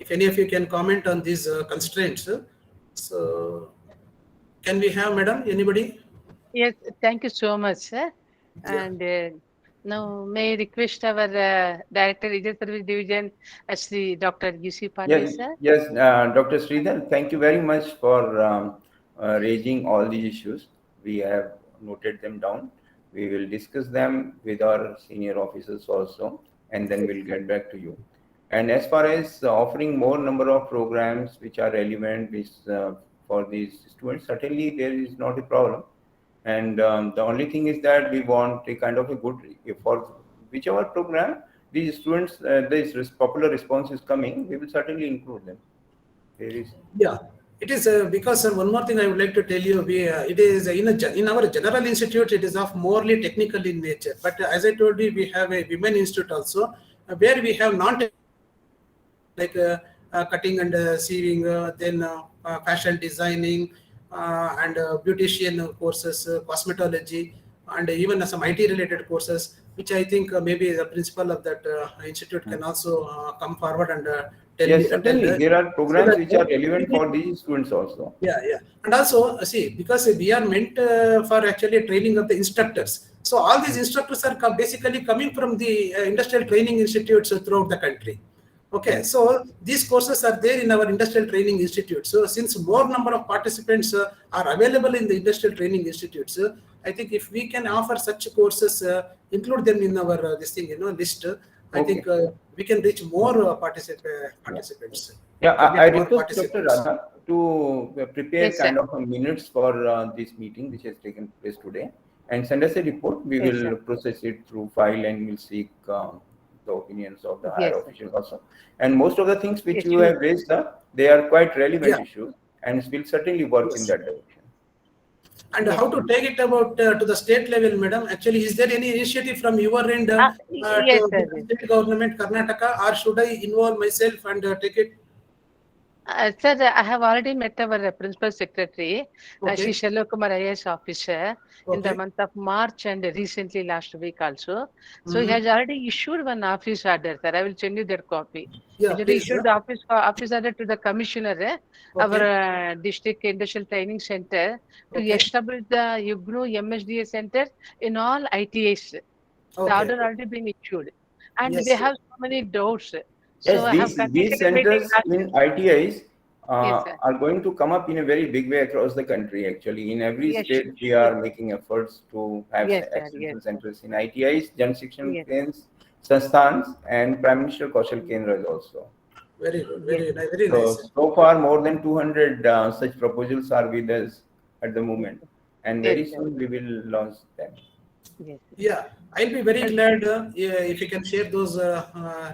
If any of you can comment on these constraints. So can we have, madam, anybody? Yes, thank you so much, sir. Yeah. And now may I request our Director, Regional Service Division, Shri Dr. UC Pandey, sir? Yes, Dr. Sridhar, thank you very much for raising all these issues. We have noted them down. We will discuss them with our senior officers also, and then we'll get back to you. And as far as offering more number of programs which are relevant for these students, certainly there is not a problem. And the only thing is that we want a kind of a good, for whichever program these students, this popular response is coming, we will certainly include them. There is. Yeah. It is because one more thing I would like to tell you, it is in our general institute, it is of morely technical in nature. But as I told you, we have a women institute also, where we have like cutting and sewing, then fashion designing, and beautician courses, cosmetology, and even some IT related courses, which I think maybe the principal of that institute can also come forward and tell yes, me. Certainly, there are programs which are relevant for these students also. Yeah. And also, see, because we are meant for actually training of the instructors. So all these instructors are basically coming from the industrial training institutes throughout the country. Okay, so these courses are there in our industrial training institute. So since more number of participants are available in the industrial training institutes, I think if we can offer such courses, include them in our this thing, list, I think we can reach more participants. Yeah, Get I more request Dr. participants. Radha to prepare Yes, sir. kind of a minutes for this meeting which has taken place today and send us a report. We Yes, will sir. process it through file and we'll seek the opinions of the higher Yes, sir. officials also. And most of the things which Yes, you sure. have raised up, they are quite relevant Yeah. issues and we'll certainly work in Yes. that direction. And Yes. how to take it about to the state level, madam? Actually, is there any initiative from your end Yes, to sir. the state government, Karnataka, or should I involve myself and take it? Sir, I have already met our principal secretary, Okay. Shri Kumar IAS officer, in the Okay. month of March and recently last week also. So he Mhm. has already issued one office order, sir. I will send you that copy. Yeah, He already please. issued the office order to the commissioner, our Okay. district industrial training center, to Okay. establish the IGNOU-MSDE center in all ITAs. The Okay. order already been issued, and Yes. they have so many doubts. So Yes, I have these conducted a meeting centers last. in ITIs Yes, sir. are going to come up in a very big way across the country. Actually, in every Yes, state, we sure. are making efforts to have Yes, sir. extension Yes. centers in ITIs, Jan Shikshan Yes. Kendras, Sanstans, and Prime Minister Kaushal Kendras also. Very good. Yes. Very nice. Very So, nice. so far, more than 200 such proposals are with us at the moment, and Yes, very sir. soon we will launch them. Yes. Yeah, I'll be very glad if you can share those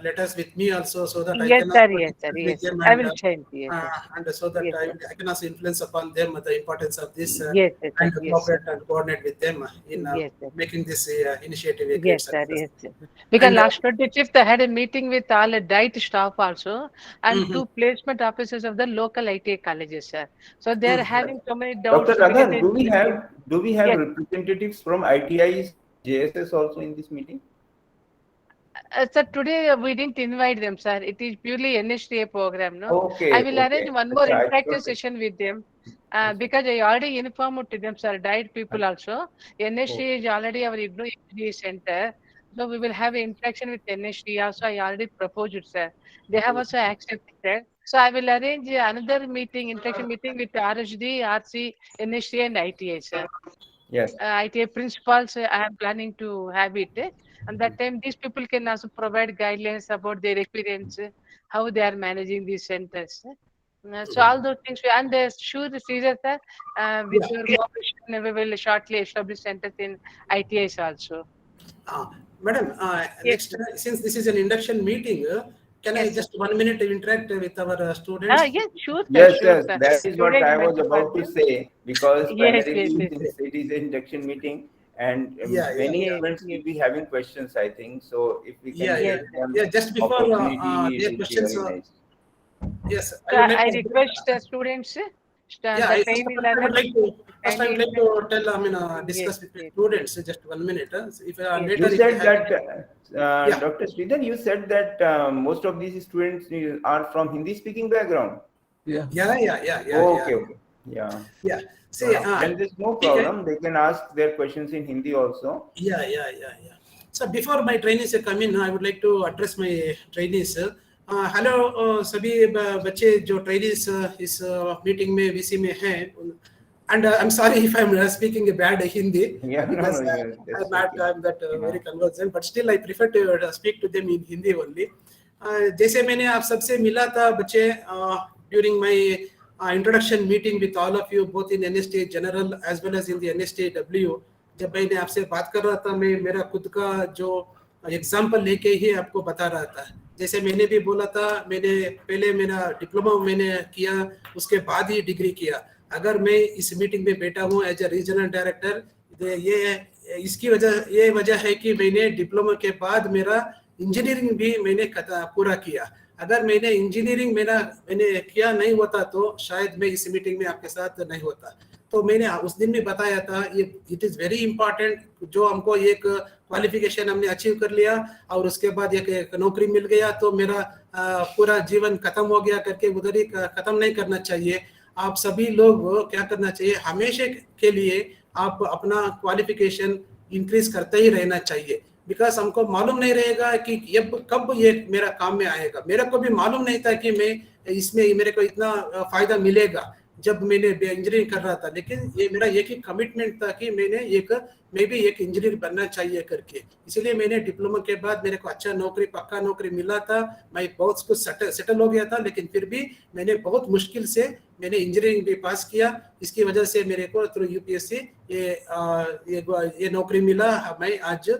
letters with me also, so that I Yes, can sir. also Yes, sir. discuss with Yes, sir. them I will change. Yes, sir. and so that Yes, sir. I can also influence upon them the importance of this Yes, sir. and Yes, cooperate sir. and coordinate with them in Yes, sir. making this initiative a great Yes, sir. success. Yes, sir. Because And last 25th, I had a meeting with all the diet staff also and Mhm. two placement officers of the local ITA colleges, sir. So they are having so many Dr. doubts because Radha, they do we have yes. representatives from ITIs, JSS also in this meeting? Sir, today we didn't invite them, sir. It is purely NHTA program, no? I Okay, will arrange one more Acha, I interactive thought session with them because I already informed to them, sir, diet people also. NHTA is already our IGNOU-MSDE center. So we will have interaction with NHTA also. I already proposed it, sir. They have also accepted. So I will arrange another meeting, interaction meeting with RHD, RC, NHTA and ITA, sir. Yes. ITA principals, I am planning to have it. And that time, these people can also provide guidelines about their experience, how they are managing these centers. So all those things, and sure, Caesar, sir, with Yeah. your cooperation, we will shortly establish centers in ITIs also. Madam, Yes. next, since this is an induction meeting, can I Yes, sir. just 1 minute interact with our students? Yes, sure, sir, Yes, sure, yes, sir. that is what Student I was mentor about to Padma. say because Yes, primarily yes, yes. since it is an induction meeting and Yeah, many Yes, students yes. will be having questions, I think. So if we can Yeah, yeah, give them yeah. Just before opportunity, their it will be questions, very nice. yes, So I would like I to. request the students, Yeah, the first training I would learners, like to kindly tell. I mean, yes, discuss with the yes, students. Just 1 minute. If yes. You later, if they said have. that, Yeah. Dr. Sridhar, you said that most of these students are from Hindi-speaking background. Yeah. Okay, okay. Yeah. Yeah. So See, then there's no problem. They can ask their questions in Hindi also. Yeah. So before my trainees come in, I would like to address my trainees. Hello सभी बच्चे जो trainings इस meeting में VC में हैं and I'm sorry if I'm speaking a bad Hindi because I'm that very conversant, but still I prefer to speak to them in Hindi only. जैसे मैंने आप सबसे मिला था बच्चे during my introduction meeting with all of you both in NSTA General as well as in the NSTA-W, जब मैंने आपसे बात कर रहा था मैं मेरा खुद का जो एग्जाम्पल लेके ही आपको बता रहा था. जैसे मैंने भी बोला था मैंने पहले मेरा डिप्लोमा मैंने किया उसके बाद ही डिग्री किया. अगर मैं इस मीटिंग में बैठा हूँ एज ए रीजनल डायरेक्टर, ये इसकी वजह है कि मैंने डिप्लोमा के बाद मेरा इंजीनियरिंग भी मैंने पूरा किया. अगर मैंने इंजीनियरिंग मैंने किया नहीं होता तो शायद मैं इस मीटिंग में आपके साथ नहीं होता. तो मैंने उस दिन भी बताया था ये इट इज़ वेरी इंपॉर्टेंट. जो हमको एक क्वालिफिकेशन हमने अचीव कर लिया और उसके बाद एक नौकरी मिल गया तो मेरा पूरा जीवन खत्म हो गया करके उधर ही खत्म नहीं करना चाहिए. आप सभी लोग क्या करना चाहिए, हमेशा के लिए आप अपना क्वालिफिकेशन इंक्रीज करते ही रहना चाहिए. बिकॉज हमको मालूम नहीं रहेगा कि ये कब ये मेरा काम में आएगा। मेरे को भी मालूम नहीं था कि मैं इसमें मेरे को इतना फायदा मिलेगा जब मैंने इंजीनियरिंग कर रहा था, लेकिन ये मेरा एक ही कमिटमेंट था कि मैं भी एक इंजीनियर बनना चाहिए करके। इसलिए मैंने डिप्लोमा के बाद मेरे को अच्छा नौकरी, पक्का नौकरी मिला था, मैं बहुत कुछ सेटल हो गया था, लेकिन फिर भी मैंने बहुत मुश्किल से मैंने इंजीनियरिंग भी पास किया। इसकी वजह से मेरे को थ्रू यूपीएससी ये नौकरी मिला। मैं आज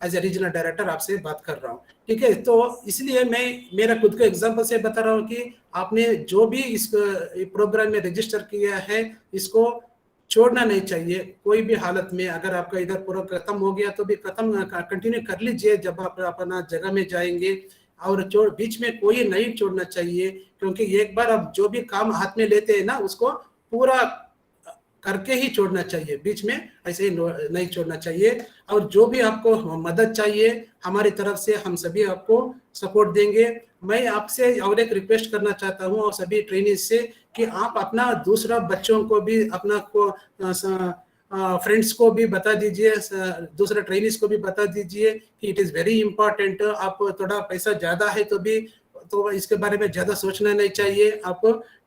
एज ए रीजनल डायरेक्टर आपसे बात कर रहा हूँ, ठीक है। तो इसलिए मैं मेरा खुद को एग्जांपल से बता रहा हूँ कि आपने जो भी इस प्रोग्राम में रजिस्टर किया है इसको छोड़ना नहीं चाहिए कोई भी हालत में। अगर आपका इधर पूरा खत्म हो गया तो भी खत्म कंटिन्यू कर लीजिए जब आप अपना जगह में जाएंगे, और बीच में कोई नहीं छोड़ना चाहिए, क्योंकि एक बार आप जो भी काम हाथ में लेते हैं ना उसको पूरा करके ही छोड़ना चाहिए, बीच में ऐसे ही नहीं छोड़ना चाहिए। और जो भी आपको मदद चाहिए हमारी तरफ से हम सभी आपको सपोर्ट देंगे। मैं आपसे और एक रिक्वेस्ट करना चाहता हूं और सभी ट्रेनिज से कि आप अपना दूसरा बच्चों को भी, अपना को फ्रेंड्स को भी बता दीजिए, दूसरे ट्रेनिज को भी बता दीजिए कि इट इज़ वेरी इंपॉर्टेंट। आप थोड़ा पैसा ज़्यादा है तो इसके बारे में ज़्यादा सोचना नहीं चाहिए आप,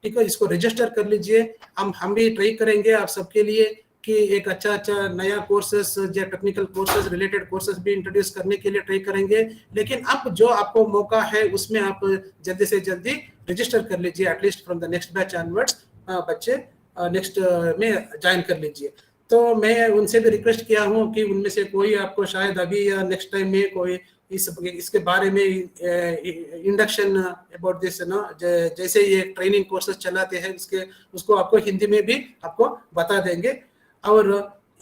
ठीक है। इसको रजिस्टर कर लीजिए। हम भी ट्राई करेंगे आप सबके लिए कि एक अच्छा नया कोर्सेस या टेक्निकल कोर्सेस, रिलेटेड कोर्सेस भी इंट्रोड्यूस करने के लिए ट्राई करेंगे। लेकिन अब जो आपको मौका है उसमें आप जल्दी से जल्दी रजिस्टर कर लीजिए, at least from the next batch onwards बच्चे नेक्स्ट में ज्वाइन कर लीजिए। तो मैं उनसे भी रिक्वेस्ट किया हूँ कि उनमें से कोई आपको शायद अभी या नेक्स्ट टाइम में कोई इसके बारे में इंडक्शन अबाउट दिस ना, जैसे ये ट्रेनिंग कोर्सेज चलाते हैं उसको आपको हिंदी में भी आपको बता देंगे। और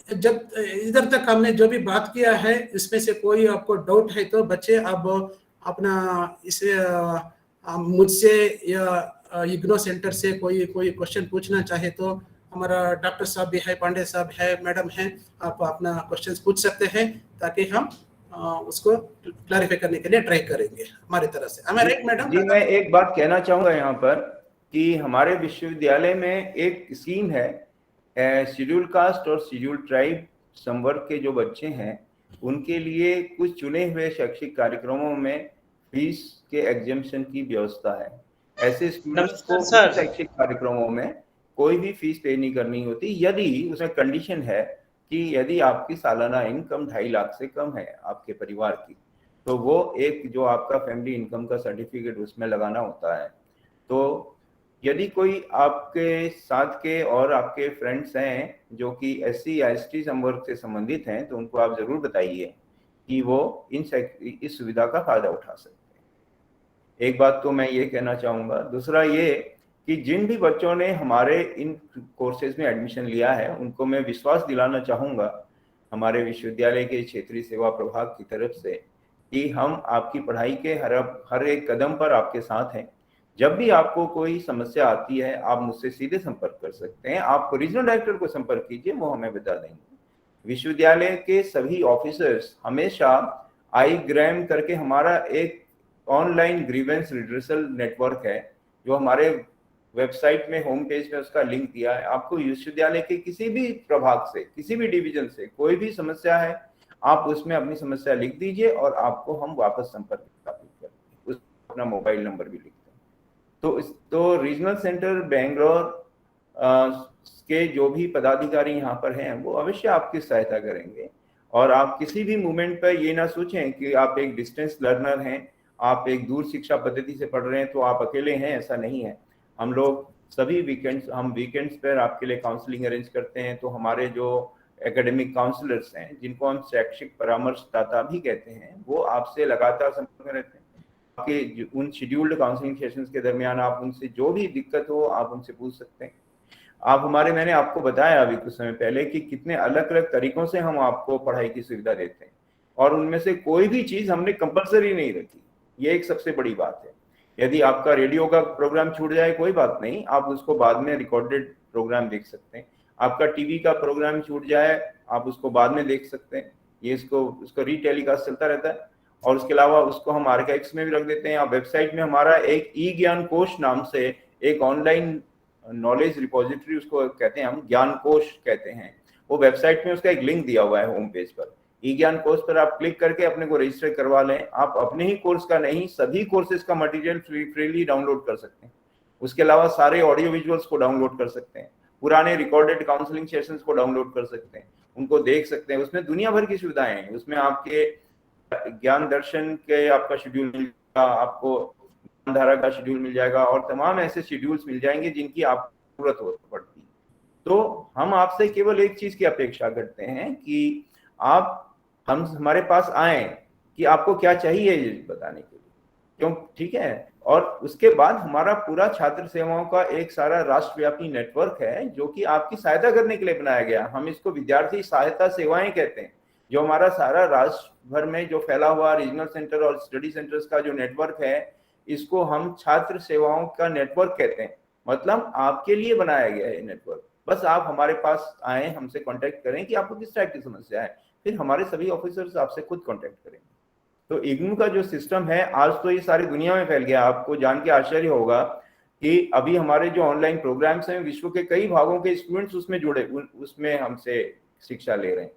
जब इधर तक हमने जो भी बात किया है इसमें से कोई आपको डाउट है तो बच्चे अब अपना इसे मुझसे या इग्नो सेंटर से कोई क्वेश्चन पूछना चाहे तो हमारा डॉक्टर साहब भी है, पांडे साहब है, मैडम है, आप अपना क्वेश्चंस पूछ सकते हैं ताकि हम उसको क्लैरिफाई करने के लिए ट्राई करेंगे हमारी तरफ से। हमें राइट मैडम? जी, मैं एक बात कहना चाहूंगा यहाँ पर कि हमारे विश्वविद्यालय में एक स्कीम है, शेड्यूल कास्ट और शेड्यूल ट्राइब संवर्ग के जो बच्चे हैं उनके लिए कुछ चुने हुए शैक्षिक कार्यक्रमों में फीस के एग्जेम्पशन की व्यवस्था है। ऐसे स्टूडेंट्स को शैक्षिक कार्यक्रमों में कोई भी फीस पे नहीं करनी होती, यदि उसमें कंडीशन है कि यदि आपकी सालाना इनकम 2.5 लाख से कम है आपके परिवार की, तो वो एक जो आपका फैमिली इनकम का सर्टिफिकेट उसमें लगाना होता है। तो यदि कोई आपके साथ के और आपके फ्रेंड्स हैं जो कि SC या ST संवर्ग से संबंधित हैं तो उनको आप जरूर बताइए कि वो इस सुविधा का फायदा उठा सकते हैं। एक बात तो मैं ये कहना चाहूँगा। दूसरा ये कि जिन भी बच्चों ने हमारे इन कोर्सेज में एडमिशन लिया है उनको मैं विश्वास दिलाना चाहूँगा हमारे विश्वविद्यालय के क्षेत्रीय सेवा प्रभाग की तरफ से कि हम आपकी पढ़ाई के हर एक कदम पर आपके साथ हैं। जब भी आपको कोई समस्या आती है आप मुझसे सीधे संपर्क कर सकते हैं। आप रीजनल डायरेक्टर को संपर्क कीजिए, वो हमें बता देंगे। विश्वविद्यालय के सभी ऑफिसर्स हमेशा IGNOU करके हमारा एक ऑनलाइन ग्रीवेंस रिड्रेसल नेटवर्क है जो हमारे वेबसाइट में होम पेज में उसका लिंक दिया है। आपको विश्वविद्यालय के किसी भी प्रभाग से, किसी भी डिवीजन से कोई भी समस्या है आप उसमें अपनी समस्या लिख दीजिए और आपको हम वापस संपर्क स्थापित करते हैं। अपना मोबाइल नंबर भी लिखते हैं। तो रीजनल सेंटर बेंगलोर के जो भी पदाधिकारी यहाँ पर हैं वो अवश्य आपकी सहायता करेंगे। और आप किसी भी मोमेंट पर ये ना सोचें कि आप एक डिस्टेंस लर्नर हैं, आप एक दूर शिक्षा पद्धति से पढ़ रहे हैं तो आप अकेले हैं, ऐसा नहीं है। हम लोग सभी वीकेंड्स पर आपके लिए काउंसलिंग अरेंज करते हैं। तो हमारे जो एकेडमिक काउंसलर्स हैं जिनको हम शैक्षिक परामर्शदाता भी कहते हैं वो आपसे लगातार संपर्क में रहते हैं। आपके उन शेड्यूल्ड काउंसलिंग सेशंस के दरमियान आप उनसे जो भी दिक्कत हो आप उनसे पूछ सकते हैं। मैंने आपको बताया अभी कुछ समय पहले कि कितने अलग अलग तरीकों से हम आपको पढ़ाई की सुविधा देते हैं और उनमें से कोई भी चीज हमने कंपलसरी नहीं रखी। ये एक सबसे बड़ी बात है। यदि आपका रेडियो का प्रोग्राम छूट जाए कोई बात नहीं, आप उसको बाद में रिकॉर्डेड प्रोग्राम देख सकते हैं। आपका टीवी का प्रोग्राम छूट जाए आप उसको बाद में देख सकते हैं। ये उसको रीटेलीकास्ट चलता रहता है और उसके अलावा उसको हम आर्काइव्स में भी रख देते हैं। आप वेबसाइट में हमारा एक ज्ञान कोश नाम से एक ऑनलाइन नॉलेज रिपोजिटरी उसको कहते हैं, हम ज्ञान कोश कहते हैं। वो वेबसाइट में उसका एक लिंक दिया हुआ है होम पेज पर। ज्ञान कोर्स पर आप क्लिक करके अपने को रजिस्टर करवा लें। आप अपने ही कोर्स का नहीं, सभी कोर्सेज का मटेरियल फ्रीली डाउनलोड कर सकते हैं। उसके अलावा सारे ऑडियो विजुअल्स को डाउनलोड कर सकते हैं, पुराने रिकॉर्डेड काउंसलिंग सेशंस को डाउनलोड कर सकते हैं, उनको देख सकते हैं। उसमें दुनिया भर की सुविधाएं हैं। उसमें आपके ज्ञान दर्शन के आपका शेड्यूल मिल जाएगा, आपको धारा का शेड्यूल मिल जाएगा और तमाम ऐसे शेड्यूल्स मिल जाएंगे जिनकी आपको जरूरत पड़ती है। तो हम आपसे केवल एक चीज की अपेक्षा करते हैं कि आप हमारे पास आए कि आपको क्या चाहिए ये बताने के लिए, क्यों, ठीक है। और उसके बाद हमारा पूरा छात्र सेवाओं का एक सारा राष्ट्रव्यापी नेटवर्क है जो कि आपकी सहायता करने के लिए बनाया गया। हम इसको विद्यार्थी सहायता सेवाएं कहते हैं। जो हमारा सारा राष्ट्र भर में जो फैला हुआ रीजनल सेंटर और स्टडी सेंटर्स का जो नेटवर्क है, इसको हम छात्र सेवाओं का नेटवर्क कहते हैं। मतलब आपके लिए बनाया गया है नेटवर्क। बस आप हमारे पास आए, हमसे कांटेक्ट करें कि आपको किस टाइप की समस्या है, फिर हमारे सभी ऑफिसर्स आपसे खुद कांटेक्ट करेंगे। तो इग्नू का जो सिस्टम है आज तो ये सारी दुनिया में फैल गया। आपको जान के आश्चर्य होगा कि अभी हमारे जो ऑनलाइन प्रोग्राम्स हैं, विश्व के कई भागों के स्टूडेंट्स उसमें जुड़े, उसमें हमसे शिक्षा ले रहे हैं।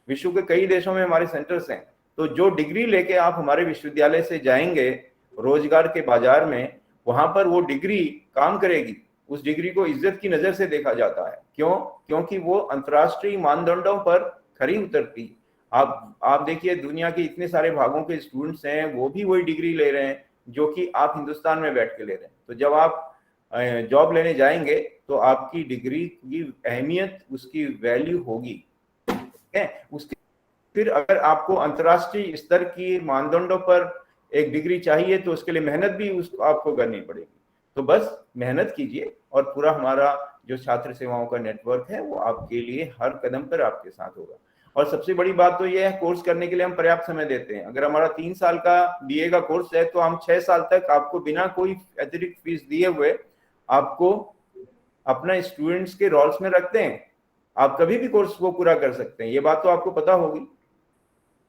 विश्व के कई देशों में हमारे सेंटर्स हैं। तो जो डिग्री लेके आप हमारे विश्वविद्यालय से जाएंगे रोजगार के बाजार में, वहां पर वो डिग्री काम करेगी। उस डिग्री को इज्जत की नजर से देखा जाता है। क्यों? क्योंकि वो अंतर्राष्ट्रीय मानदंडों पर खरी उतरती। आप देखिए दुनिया के इतने सारे भागों के स्टूडेंट्स हैं, वो भी वही डिग्री ले रहे हैं जो कि आप हिंदुस्तान में बैठ के ले रहे हैं। तो जब आप जॉब लेने जाएंगे तो आपकी डिग्री की अहमियत, उसकी वैल्यू होगी, ठीक है। उसके फिर अगर आपको अंतर्राष्ट्रीय स्तर की मानदंडों पर एक डिग्री चाहिए तो उसके लिए मेहनत भी आपको करनी पड़ेगी। तो बस मेहनत कीजिए और पूरा हमारा जो छात्र सेवाओं का नेटवर्क है वो आपके लिए हर कदम पर आपके साथ होगा। और सबसे बड़ी बात तो ये है, कोर्स करने के लिए हम पर्याप्त समय देते हैं। अगर हमारा 3 साल का बीए का कोर्स है तो हम 6 साल तक आपको बिना कोई अतिरिक्त फीस दिए हुए आपको अपना स्टूडेंट्स के रोल्स में रखते हैं। आप कभी भी कोर्स को पूरा कर सकते हैं, ये बात तो आपको पता होगी।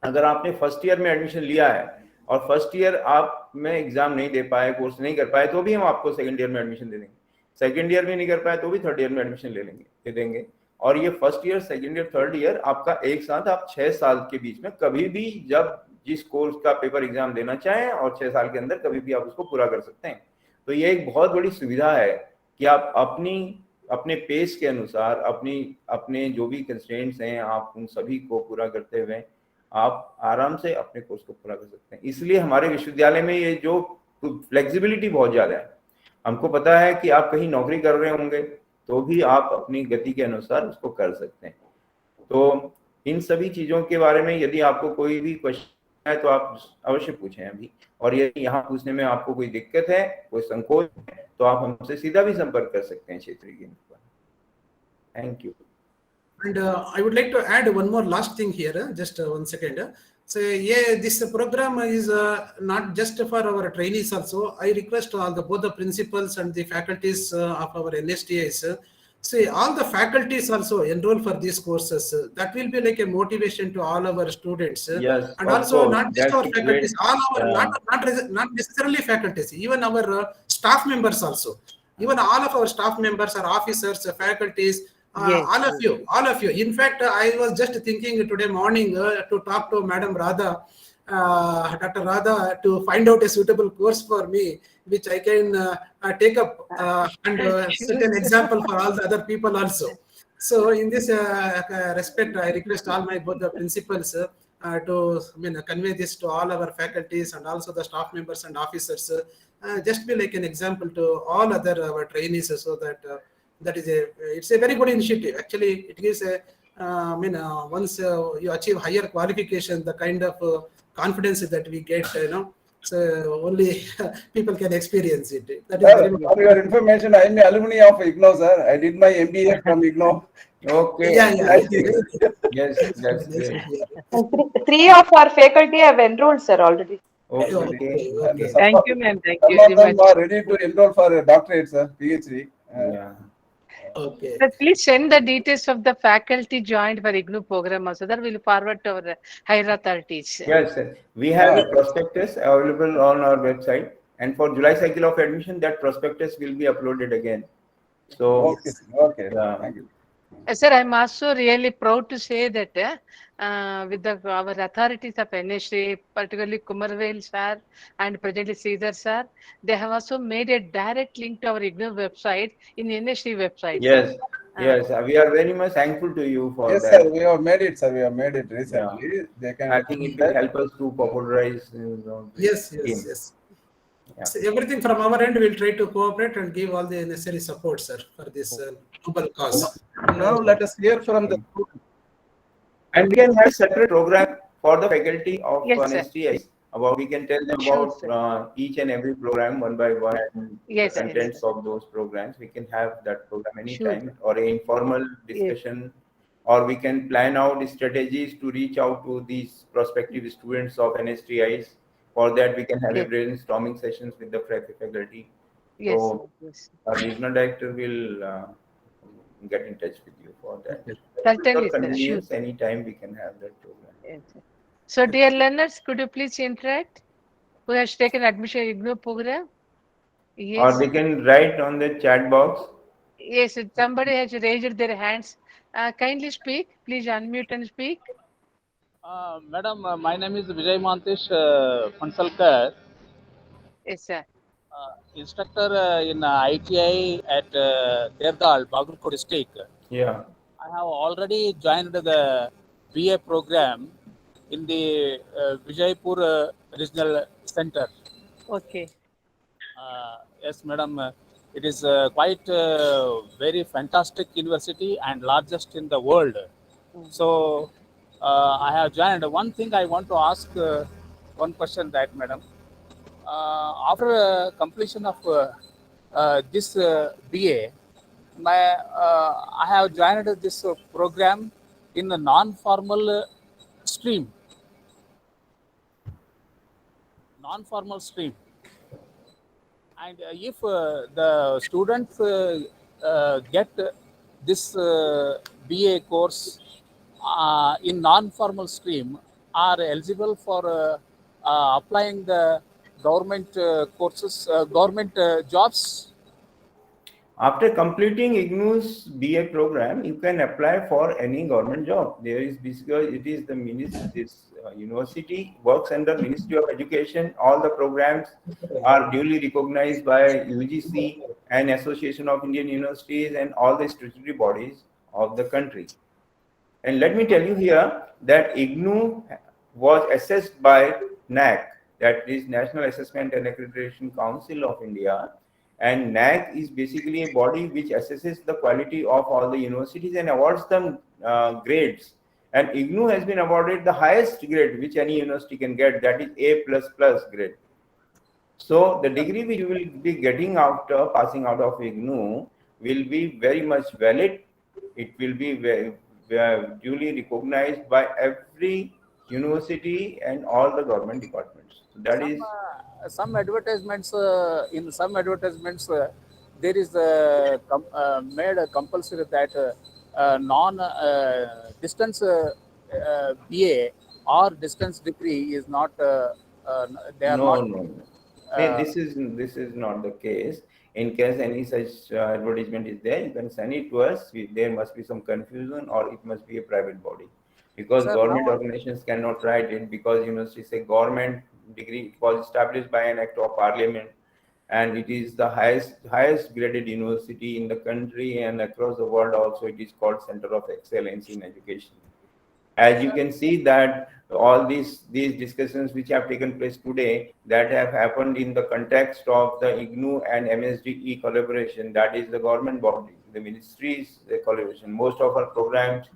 अगर आपने फर्स्ट ईयर में एडमिशन लिया है और फर्स्ट ईयर आप में एग्जाम नहीं दे पाए, कोर्स नहीं कर पाए, तो भी हम आपको सेकंड ईयर में एडमिशन दे देंगे। सेकंड ईयर में नहीं कर पाए तो भी थर्ड ईयर में एडमिशन दे देंगे। और ये first year, second year, third year आपका एक साथ आप 6 साल के बीच में कभी भी जब जिस कोर्स का पेपर एग्जाम देना चाहें और 6 साल के अंदर कभी भी आप उसको पूरा कर सकते हैं। तो ये एक बहुत बड़ी सुविधा है कि आप अपने पेस के अनुसार अपने जो भी कंस्ट्रेंट्स हैं आप उन सभी को पूरा करते हुए आप आराम से अपने कोर्स को पूरा कर सकते हैं। इसलिए हमारे विश्वविद्यालय में ये जो फ्लेक्सिबिलिटी बहुत ज़्यादा है। हमको पता है कि आप कहीं नौकरी कर रहे होंगे तो भी आप अपनी गति के अनुसार उसको कर सकते हैं। तो इन सभी चीज़ों के बारे में यदि आपको कोई भी क्वेश्चन है तो आप अवश्य पूछें अभी। और यदि यहाँ पूछने में आपको कोई दिक्कत है, कोई संकोच है, तो आप हमसे सीधा भी संपर्क कर सकते हैं क्षेत्रीय केंद्र पर। Thank you. And I would like to add one more last thing here, just 1 second. So yeah, this program is not just for our trainees also. I request both the principals and the faculties of our NSTIs. See, all the faculties also enroll for these courses. That will be like a motivation to all our students. Yes, and also course. not just our faculties, all our not necessarily faculties, even our staff members also. Even all of our staff members are officers, faculties. Yes. All of you. In fact, I was just thinking today morning to talk to Madam Radha, Dr. Radha, to find out a suitable course for me, which I can take up and set an example for all the other people also. So, in this respect, I request all both the principals to convey this to all our faculties and also the staff members and officers. Just be like an example to all other our trainees, so that. It's a very good initiative. Actually, it gives once you achieve higher qualification, the kind of confidence that we get, so only people can experience it. That is very for your information, I am an alumni of IGNOU, sir. I did my MBA from IGNOU. Okay. Yeah. Yes, that's great. And three of our faculty have enrolled, sir, already. Okay. Thank you, ma'am. Thank you Some very of them much. are ready to enroll for a doctorate, sir, PhD. Yeah. Okay. But please send the details of the faculty joined for IGNOU program also. That will forward to our higher authorities. Yes, sir. We have a prospectus available on our website, and for July cycle of admission, that prospectus will be uploaded again. So, okay. Yeah. Thank you. Sir, I'm also really proud to say that with our authorities of NSA, particularly Kumarvel sir and presently Caesar sir, they have also made a direct link to our IGNOU website in NSA website. Yes, yes, we are very much thankful to you for Yes, that. sir. We have made it, sir. We have made it recently. Yeah. They can. I think it will help us to popularize. Yes, team. yes, yes. Yeah. So everything from our end, we'll try to cooperate and give all the necessary support, sir, for this noble cause. Now let us hear from the students. And we can have a separate program for the faculty of Yes, sir. NSTIs. About we can tell them Sure, about each and every program one by one and Yes, the yes, contents sir. of those programs. We can have that program Sure, anytime sir. or an informal discussion, or we can plan out strategies to reach out to these prospective students of NSTIs. For that, we can have a brainstorming sessions with the faculty. Yes, So yes. our regional director will get in touch with you for that. Certainly, sir. Convenience, Sure. anytime we can have that program. Yes, sir. So, dear learners, could you please interact? Who has taken admission in IGNOU program? Yes. Or they can write on the chat box. Yes, somebody has raised their hands. Kindly speak. Please unmute and speak. Madam, my name is Vijay Mantesh Pansalkar. Yes, sir. Instructor in ITI at Derdal, Bagalkot district. Yeah. I have already joined the BA program in the Vijaypur Regional Center. Okay. Yes, madam. It is quite very fantastic university and largest in the world. So I have joined. One thing I want to ask one question that, madam. After completion of this BA, I have joined this program in the non-formal stream. Non-formal stream. And if the students get this BA course in non-formal stream, are eligible for applying the government courses, government jobs? After completing IGNOU's BA program, you can apply for any government job. There is basically it is the university works under Ministry of Education. All the programs are duly recognized by UGC and Association of Indian Universities and all the statutory bodies of the country. And let me tell you here that IGNOU was assessed by NAC, that is National Assessment and Accreditation Council of India. And NAC is basically a body which assesses the quality of all the universities and awards them grades. And IGNOU has been awarded the highest grade which any university can get, that is A++ grade. So the degree which you will be getting after passing out of IGNOU will be very much valid. It will be duly recognized by every university and all the government departments. So that is some advertisements. In some advertisements, there is made a compulsory that distance BA or distance degree is not. They are not. No. This is not the case. In case any such advertisement is there, you can send it to us. There must be some confusion, or it must be a private body, because government organizations cannot write it, because university is a government degree. It was established by an act of parliament, and it is the highest graded university in the country and across the world. Also, it is called Center of Excellence in Education. As you can see that all these discussions which have taken place today, that have happened in the context of the IGNOU and MSDE collaboration, that is the government body, the ministry's collaboration. Most of our programs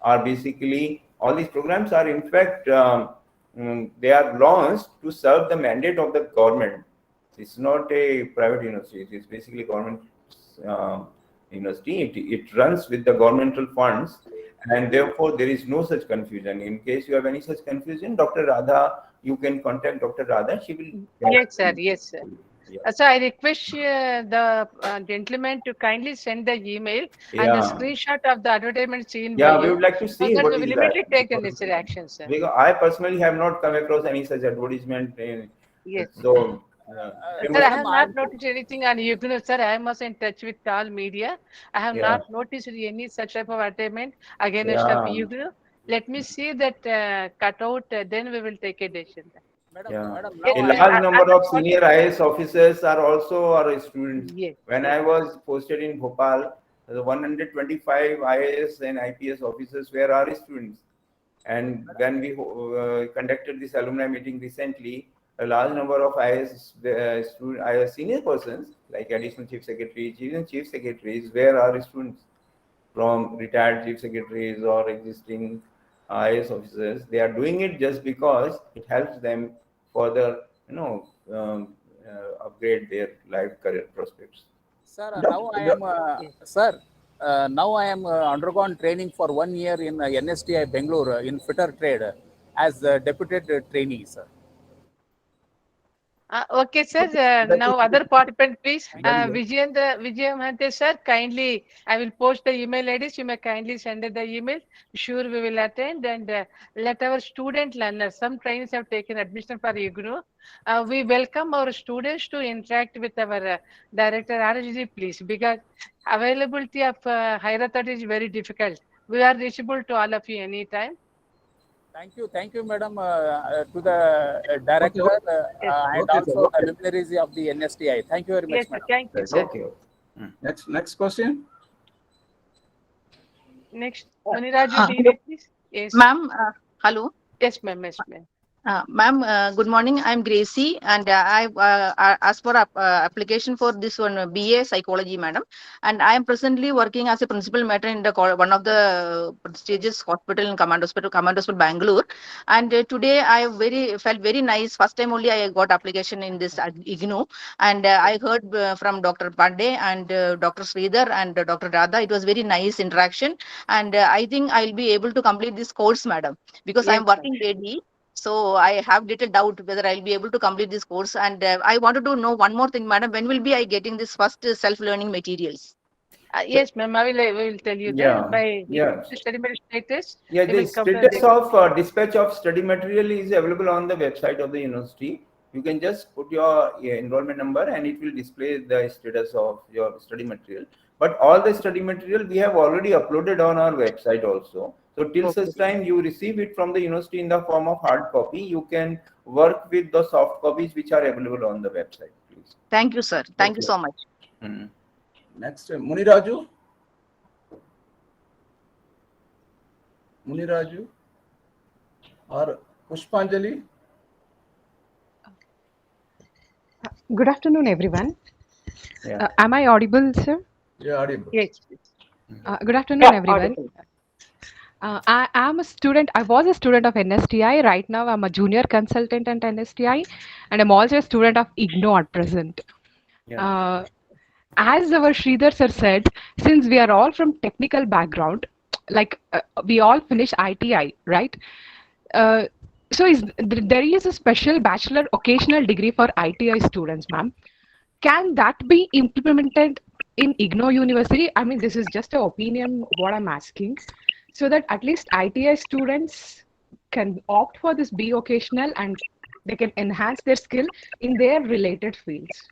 are basically, all these programs are in fact, they are launched to serve the mandate of the government. It's not a private university, it is basically government university. It runs with the governmental funds, and therefore there is no such confusion. In case you have any such confusion, Dr. Radha, you can contact Dr. Radha. She will. Yes, sir. Yes, sir. Yeah. So I request the gentleman to kindly send the email and the screenshot of the advertisement seen by you. We would like to see so what we is will that. immediately take the necessary action, sir. Because I personally have not come across any such advertisement. Yes. So Sir, I have not noticed anything on IGNOU, sir. I am also in touch with all media. I have not noticed any such type of attainment against of IGNOU. Let me see that cutout, then we will take a decision. Yeah. Yes, A ma'am. large number of senior IAS officers are also our students. Yes, When I was posted in Bhopal, the 125 IAS and IPS officers were our students. And when we conducted this alumni meeting recently, a large number of IAS senior persons, like additional chief secretaries, even chief secretaries, were our students from retired chief secretaries or existing IAS officers. They are doing it just because it helps them further, upgrade their life career prospects. Sir, now I am, now I am undergone training for 1 year in NSTI Bangalore in fitter trade as a deputed trainee, sir. Okay, sir. Now, other participant, please. Vijay sir, kindly, I will post the email IDs. You may kindly send the email. Sure, we will attend and let our student learners. Some trainers have taken admission for IGNOU. We welcome our students to interact with our director RSG, please, because availability of higher authority is very difficult. We are reachable to all of you anytime. Thank you, madam, to the director and also the luminaries of the NSTI. Thank you very much, madam. Thank you, sir. Okay. Next question. Next, Muniraju, Hello. please. Yes. Ma'am, hello. Yes, ma'am. Yes, ma'am. Ma'am, good morning. I'm Gracie, and I asked for application for this one BA Psychology, madam. And I am presently working as a principal matron in the one of the prestigious hospital in Command Hospital, Bangalore. And today I felt very nice. First time only I got application in this IGNOU, and I heard from Dr. Pandey and Dr. Sridhar and Dr. Radha. It was very nice interaction, and I think I'll be able to complete this course, madam, because Yes, I'm working lady. So I have little doubt whether I'll be able to complete this course. And I wanted to know one more thing, madam. When will be I getting this first self-learning materials? Yes, ma'am. I will tell you that by study material status. Yeah, the status of dispatch of study material is available on the website of the university. You can just put your enrollment number and it will display the status of your study material. But all the study material we have already uploaded on our website also. So till such time you receive it from the university in the form of hard copy, you can work with the soft copies which are available on the website, please. Thank you, sir. Thank you so much. Next, Muniraju. Muniraju or Pushpanjali. Good afternoon, everyone. Am I audible, sir? Yeah, audible. Yes. Good afternoon, everyone. I am a student. I was a student of NSTI. Right now, I'm a junior consultant at NSTI, and I'm also a student of IGNOU at present. As our Sridhar sir said, since we are all from technical background, like we all finish ITI, right? So there is a special bachelor occasional degree for ITI students, ma'am. Can that be implemented in IGNOU University? I mean, this is just an opinion, what I'm asking, so that at least ITI students can opt for this B occasional and they can enhance their skill in their related fields.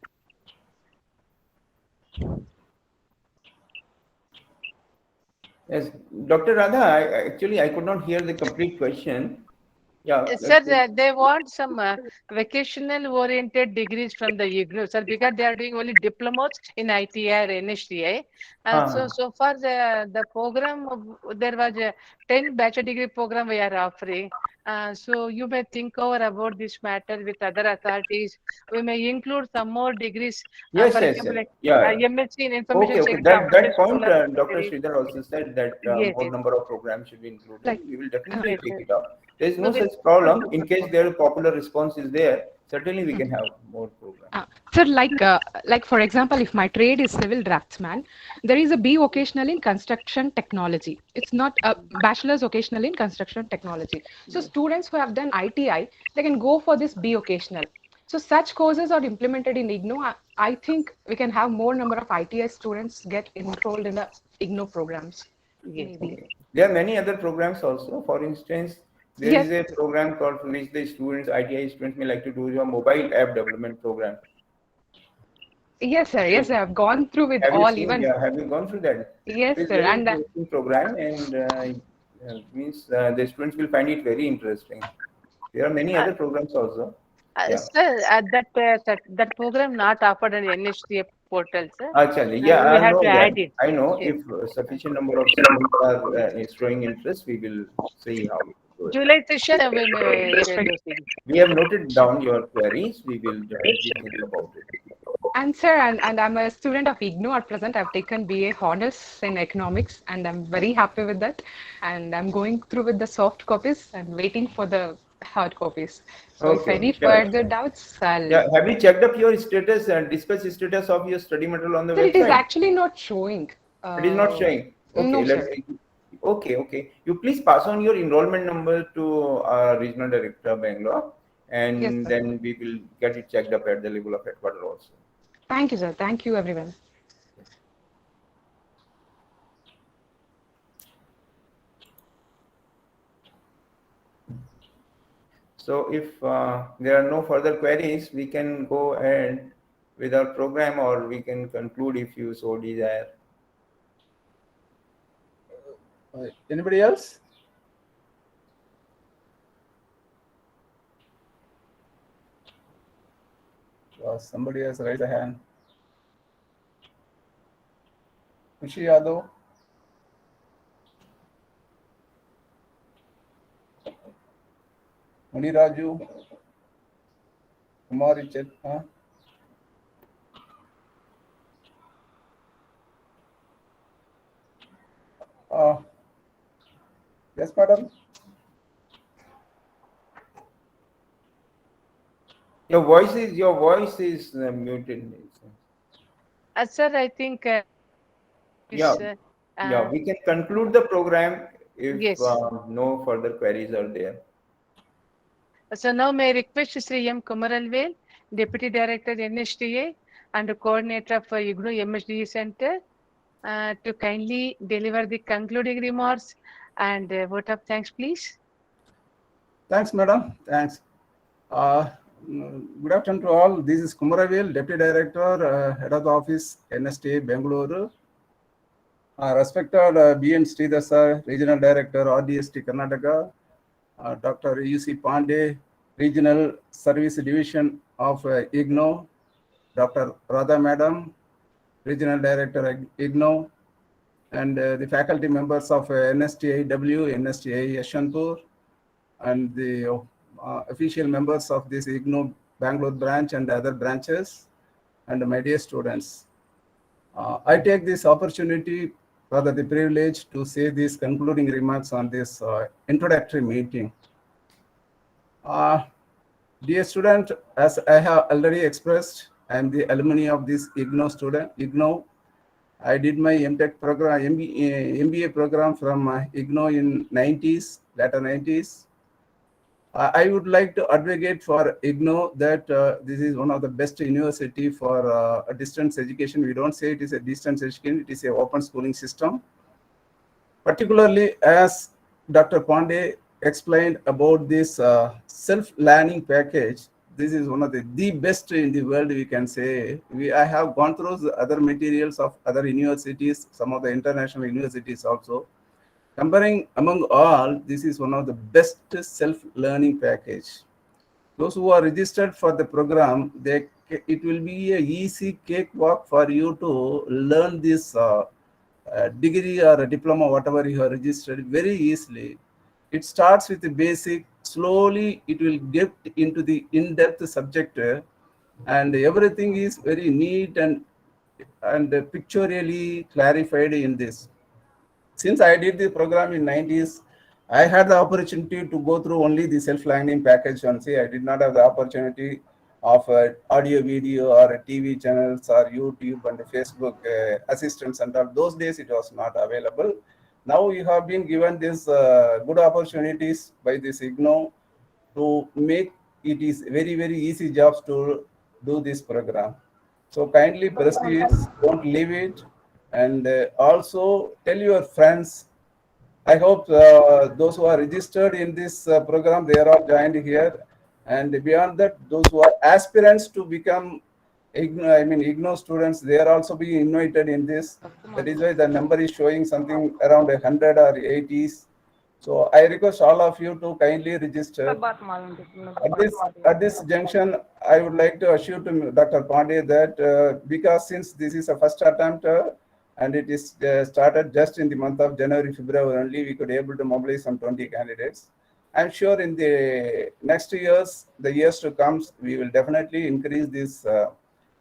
Yes, Dr. Radha, I could not hear the complete question. Yeah, sir, they want some vocational oriented degrees from the IGNOU, sir, because they are doing only diplomas in ITI or NSTI. So far the program, there was a 10 bachelor degree program we are offering. So you may think over about this matter with other authorities. We may include some more degrees. For example, like, MSc in information Okay. That point, Dr. Sridhar also said that more number of programs should be included. We will definitely take it up. There is no such problem. In case their popular response is there, certainly we can have more programs. Sir, like for example, if my trade is civil draftsman, there is a B occasional in construction technology. It's not a bachelor's occasional in construction technology. So students who have done ITI, they can go for this B occasional. So such courses are implemented in IGNOU. I think we can have more number of ITI students get enrolled in the IGNOU programs. There are many other programs also. For instance, There Yes. is a program called for which the students, ITI students may like to do your mobile app development program. Yes, sir. Yes, sir. I've gone through with Have you all, seen? even. Yeah, have you gone through that? Yes, It's sir. very And interesting program, and means the students will find it very interesting. There are many other programs also. Yeah. Sir, that program not offered on NHDA portal, sir. Actually, yeah, We I have know to that. add it. I know Yes. if sufficient number of students are showing interest, we will see how we do it. July session, we may share those things. We have noted down your queries. We will definitely think about it. And sir, and I'm a student of IGNOU at present. I've taken BA Honors in Economics, and I'm very happy with that. And I'm going through with the soft copies and waiting for the hard copies. So if Okay, any sure. further doubts, I'll. Yeah, have you checked up your status and dispatch status of your study material on the Sir, it is website? actually not showing. It is not showing. Okay, No, let's sir. see. Okay. You please pass on your enrollment number to our regional director Bangalore, and Yes, sir. then we will get it checked up at the level of headquarters also. Thank you, sir. Thank you, everyone. So if there are no further queries, we can go ahead with our program, or we can conclude if you so desire. Anybody else? Somebody has raised a hand. Kushi Yadav. Mani Raju. Kumari Chet. Yes, madam. Your voice is muted. Sir, I think. Yeah, we can conclude the program if Yes. no further queries are there. So now may I request Sri M. Kumaralvel, Deputy Director NHDA and Coordinator for IGNOU-MSDE Center, to kindly deliver the concluding remarks and vote of thanks, please. Thanks, madam. Thanks. Good afternoon to all. This is Kumaravel, Deputy Director, Head of the Office, NSTA, Bangalore. Respected BN Sridhar sir, Regional Director, RDST, Karnataka. Dr. UC Pandey, Regional Service Division of IGNOU. Dr. Radha Madam, Regional Director, IGNOU. And the faculty members of NSTAW, NSTA Yeshwanthpur, and the official members of this IGNOU Bangalore branch and other branches, and my dear students. I take this opportunity, rather the privilege, to say these concluding remarks on this introductory meeting. Dear student, as I have already expressed, I am the alumni of this IGNOU student, IGNOU. I did my MTech program, MBA program from IGNOU in later 90s. I would like to advocate for IGNOU that this is one of the best university for a distance education. We don't say it is a distance education, it is an open schooling system. Particularly as Dr. Pandey explained about this self-learning package, this is one of the best in the world, we can say. I have gone through the other materials of other universities, some of the international universities also. Comparing among all, this is one of the best self-learning package. Those who are registered for the program, it will be an easy cakewalk for you to learn this degree or a diploma, whatever you are registered, very easily. It starts with the basic, slowly it will get into the in-depth subject, and everything is very neat and pictorially clarified in this. Since I did the program in 90s, I had the opportunity to go through only the self-learning package and see I did not have the opportunity of audio, video, or TV channels, or YouTube and Facebook assistance and all. Those days it was not available. Now you have been given these good opportunities by this IGNOU to make it is very, very easy jobs to do this program. So kindly proceed, don't leave it. And also tell your friends I hope those who are registered in this program, they are all joined here. And beyond that, those who are aspirants to become IGNOU students, they are also being invited in this. That is why the number is showing something around 100 or 80s. So I request all of you to kindly register. At this junction, I would like to assure to Dr. Pandey that because since this is a first attempt and it is started just in the month of January, February only, we could able to mobilize some 20 candidates. I'm sure in the next years, the years to come, we will definitely increase this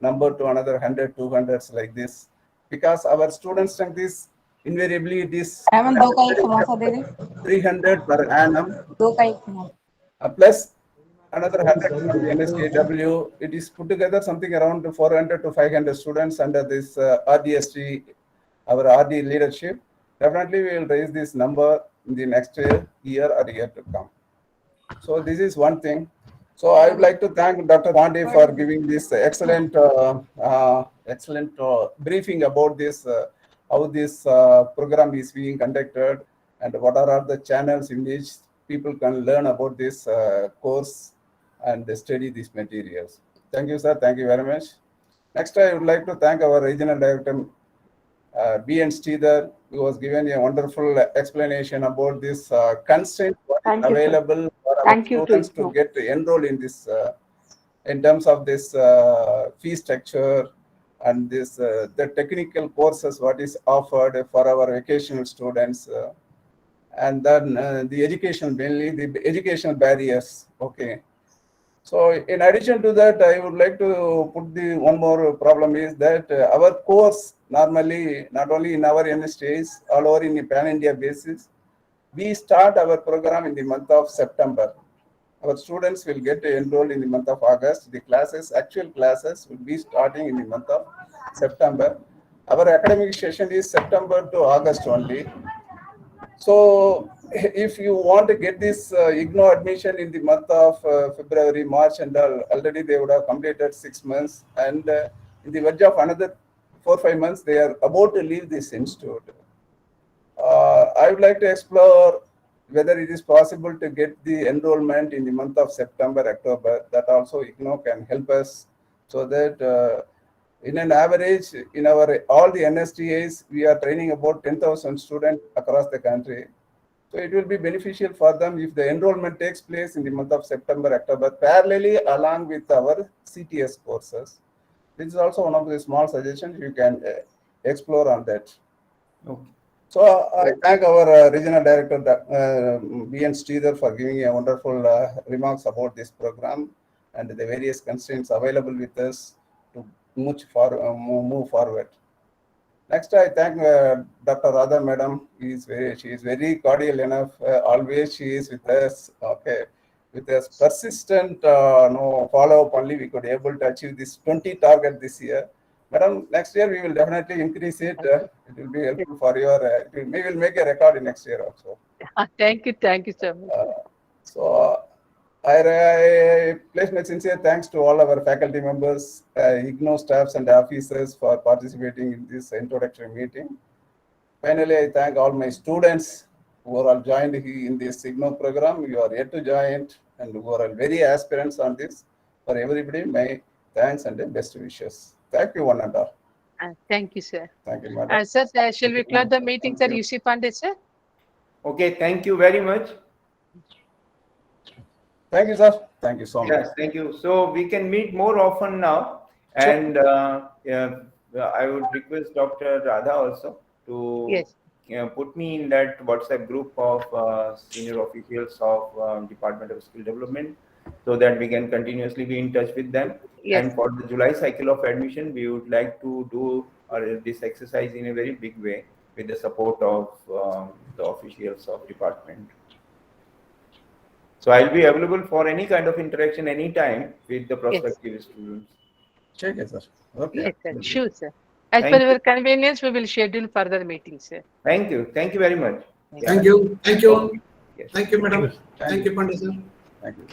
number to another 100, 200s like this, because our student strength is invariably it is 300 per annum plus another 100 from the NSKW. It is put together something around 400 to 500 students under this RDST, our RD leadership. Definitely we will raise this number in the next year or year to come. So this is one thing. So I would like to thank Dr. Pandey for giving this excellent briefing about this, how this program is being conducted and what are the channels in which people can learn about this course and study these materials. Thank you, sir. Thank you very much. Next, I would like to thank our regional director, B.N. Sridhar, who was given a wonderful explanation about this constraint what is available for our students to get enrolled in this, in terms of this fee structure and this the technical courses what is offered for our vocational students, and then the education, mainly the educational barriers. Okay. So in addition to that, I would like to put the one more problem is that our course normally, not only in our universities, all over in a pan-India basis, we start our program in the month of September. Our students will get enrolled in the month of August. The classes, actual classes will be starting in the month of September. Our academic session is September to August only. So if you want to get this IGNOU admission in the month of February, March and all, already they would have completed 6 months, and in the verge of another 4 or 5 months, they are about to leave this institute. I would like to explore whether it is possible to get the enrollment in the month of September, October. That also IGNOU can help us, so that in an average, in our all the NSTAs, we are training about 10,000 students across the country. So it will be beneficial for them if the enrollment takes place in the month of September, October, parallelly along with our CTS courses. This is also one of the small suggestions you can explore on that. Okay. So I thank our regional director, B.N. Sridhar, for giving a wonderful remarks about this program and the various constraints available with us to move forward. Next, I thank Dr. Radha Madam. She is very cordial enough. Always she is with us. Okay, with us persistent follow up only we could able to achieve this 20 target this year. Madam, next year we will definitely increase it. It will be helpful for your. We will make a record in next year also. Thank you so much. So I place my sincere thanks to all our faculty members, IGNOU staffs and officers for participating in this introductory meeting. Finally, I thank all my students who are all joined in this IGNOU program. You are yet to join and who are very aspirants on this. For everybody, my thanks and best wishes. Thank you, one and all. Thank you, sir. Thank you, madam. Sir, shall we close the meeting, sir? UC Pandey, sir? Okay, thank you very much. Thank you, sir. Thank you so much. Yes, thank you. So we can meet more often now. And I would request Dr. Radha also to put me in that WhatsApp group of senior officials of Department of Skill Development, so that we can continuously be in touch with them. Yes. And for the July cycle of admission, we would like to do this exercise in a very big way with the support of the officials of department. So I'll be available for any kind of interaction anytime with the prospective students. Check it, sir. Okay. Yes, sir. Sure, sir. As per your convenience, we will schedule further meetings, sir. Thank you. Thank you very much. Thank you. Thank you. Yes. Thank you, madam. Thank you, Pandey sir. Thank you.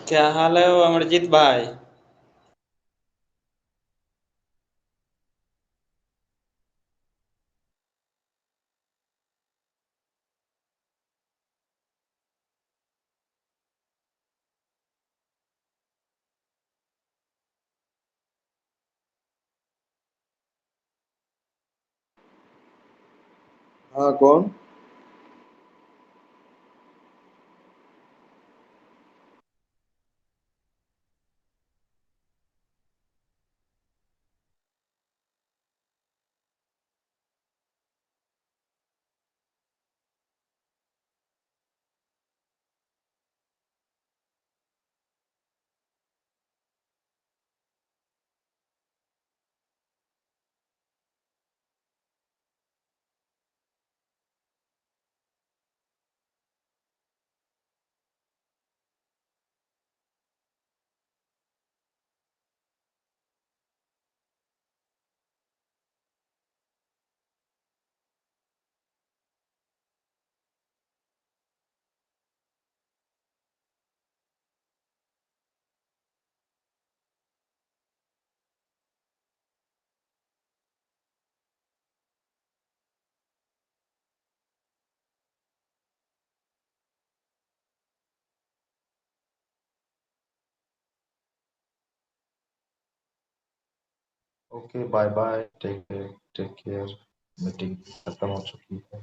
क्या हाल है वो अमरजीत भाई? हाँ, कौन? Okay, bye bye, take care. Meeting खत्म हो चुकी है।